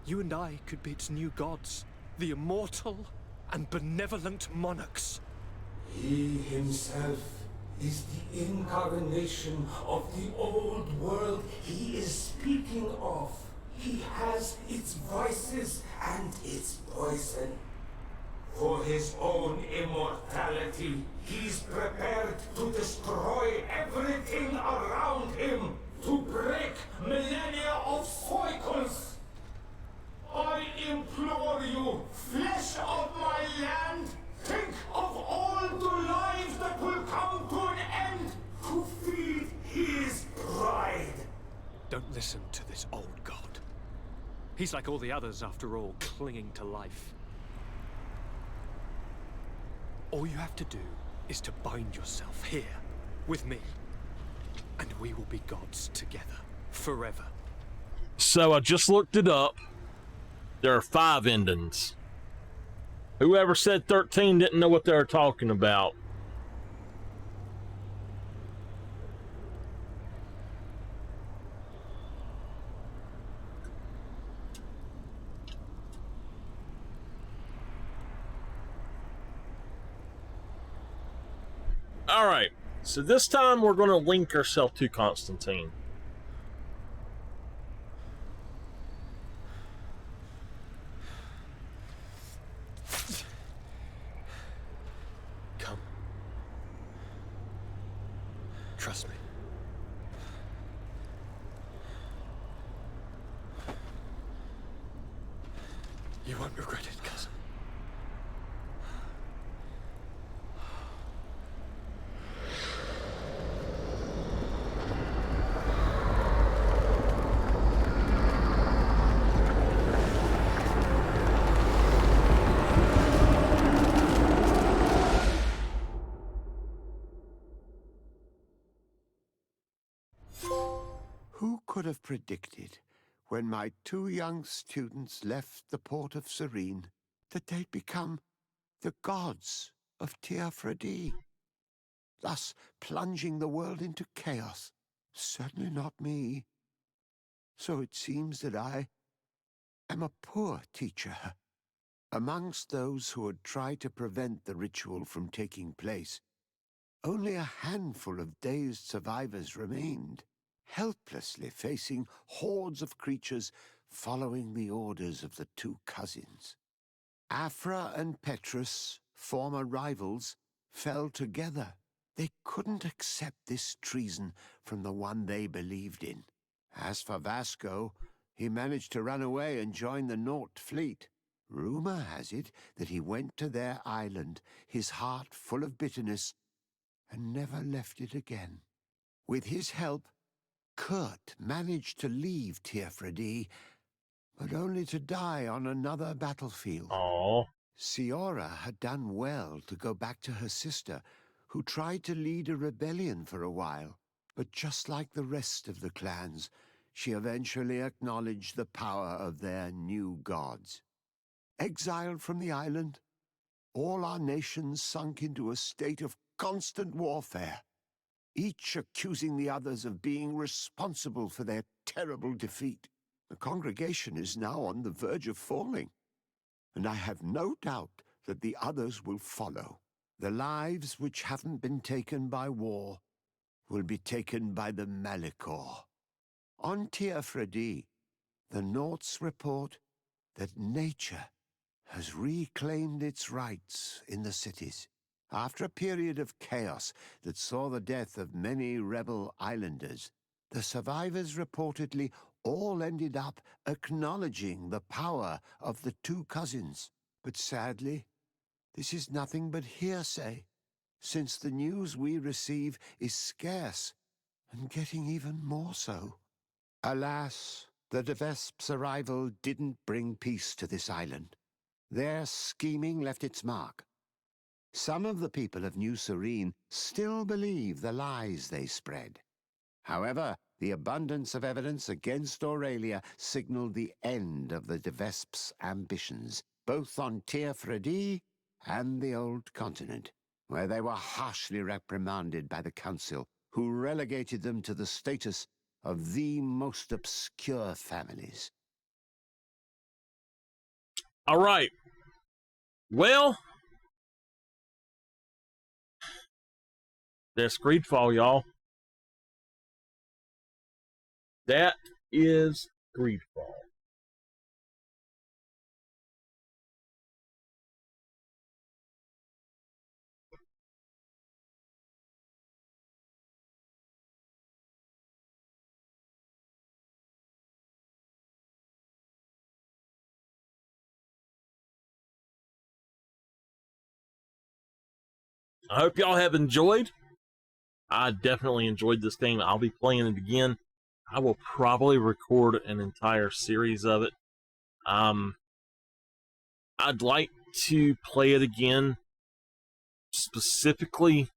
You and I could be its new gods, the immortal and benevolent monarchs. He himself is the incarnation of the old world he is speaking of. He has its vices and its poison. For his own immortality, he's prepared to destroy everything around him, to break millennia of cycles. I implore you, flesh of my land, think of all the lives that will come to an end to feed his pride. Don't listen to this old god. He's like all the others, after all, clinging to life. All you have to do is to bind yourself here, with me. And we will be gods together, forever. So I just looked it up. There are 5 endings. Whoever said 13 didn't know what they were talking about. Alright, so this time we're going to link ourselves to Constantine. Come. Trust me. You won't regret it, cousin. Who could have predicted, when my 2 young students left the port of Serene, that they'd become the gods of Teofredi, thus plunging the world into chaos? Certainly not me. So it seems that I am a poor teacher. Amongst those who had tried to prevent the ritual from taking place, only a handful of dazed survivors remained, helplessly facing hordes of creatures following the orders of the 2 cousins. Afra and Petrus, former rivals, fell together. They couldn't accept this treason from the one they believed in. As for Vasco, he managed to run away and join the Naut fleet. Rumor has it that he went to their island, his heart full of bitterness, and never left it again. With his help, Kurt managed to leave Teofredi, but only to die on another battlefield. Aww. Siora had done well to go back to her sister, who tried to lead a rebellion for a while. But just like the rest of the clans, she eventually acknowledged the power of their new gods. Exiled from the island, all our nations sunk into a state of constant warfare. each accusing the others of being responsible for their terrible defeat. The congregation is now on the verge of falling, and I have no doubt that the others will follow. The lives which haven't been taken by war will be taken by the Malicor. On Teofredi, the Norts report that nature has reclaimed its rights in the cities. After a period of chaos that saw the death of many rebel islanders, the survivors reportedly all ended up acknowledging the power of the two cousins. But sadly, this is nothing but hearsay, since the news we receive is scarce and getting even more so. Alas, the De Vesp's arrival didn't bring peace to this island. Their scheming left its mark. Some of the people of New Serene still believe the lies they spread. However, the abundance of evidence against Aurelia signaled the end of the De Vesp's ambitions, both on Teofredi and the Old Continent, where they were harshly reprimanded by the Council, who relegated them to the status of the most obscure families. All right. Well, that's GreedFall, y'all. That is GreedFall. I hope y'all have enjoyed. I definitely enjoyed this game. I'll be playing it again. I will probably record an entire series of it. I'd like to play it again, specifically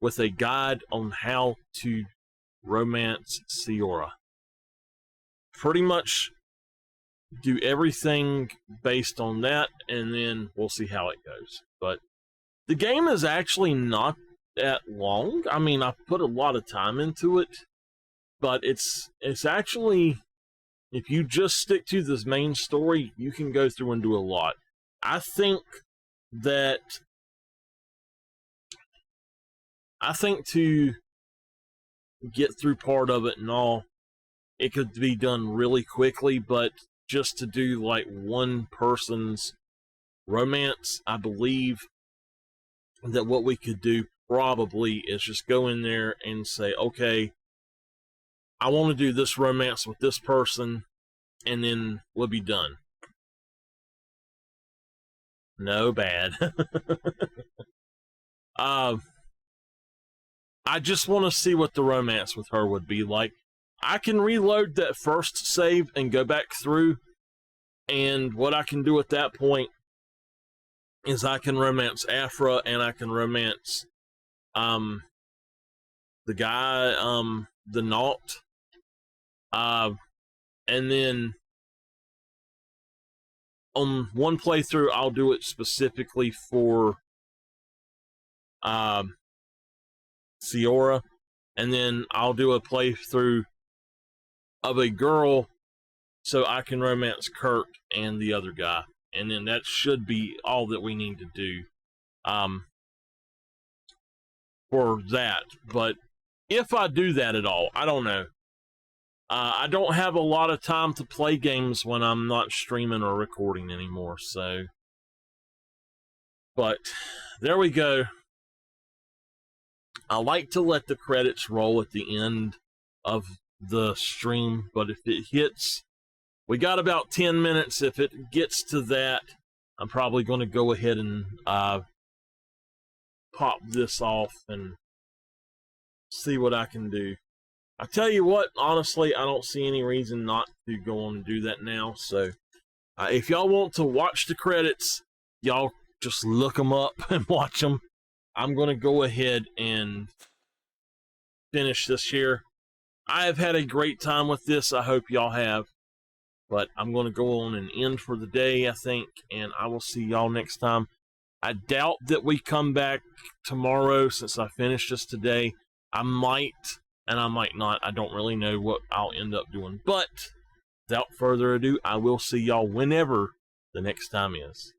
with a guide on how to romance Ciora. Pretty much do everything based on that, and then we'll see how it goes. But the game is actually not that long. I mean, I put a lot of time into it, but it's actually, if you just stick to this main story, you can go through and do a lot. I think to get through part of it and all, it could be done really quickly, but just to do like one person's romance, I believe that what we could do probably is just go in there and say, okay, I want to do this romance with this person, and then we'll be done. No bad. I just want to see what the romance with her would be like. I can reload that first save and go back through, and what I can do at that point is I can romance Afra, and I can romance the guy, the Naut, and then on one playthrough I'll do it specifically for Ciora, and then I'll do a playthrough of a girl so I can romance Kurt and the other guy, and then that should be all that we need to do for that. But if I do that at all, I don't know. I don't have a lot of time to play games when I'm not streaming or recording anymore, so. But there we go. I like to let the credits roll at the end of the stream, but if it hits, we got about 10 minutes. If it gets to that, I'm probably going to go ahead and pop this off and see what I can do. I tell you what, honestly, I don't see any reason not to go on and do that now. So if y'all want to watch the credits, y'all just look them up and watch them. I'm going to go ahead and finish this here. I have had a great time with this. I hope y'all have. But I'm going to go on and end for the day, I think. And I will see y'all next time. I doubt that we come back tomorrow since I finished this today. I might and I might not. I don't really know what I'll end up doing. But without further ado, I will see y'all whenever the next time is.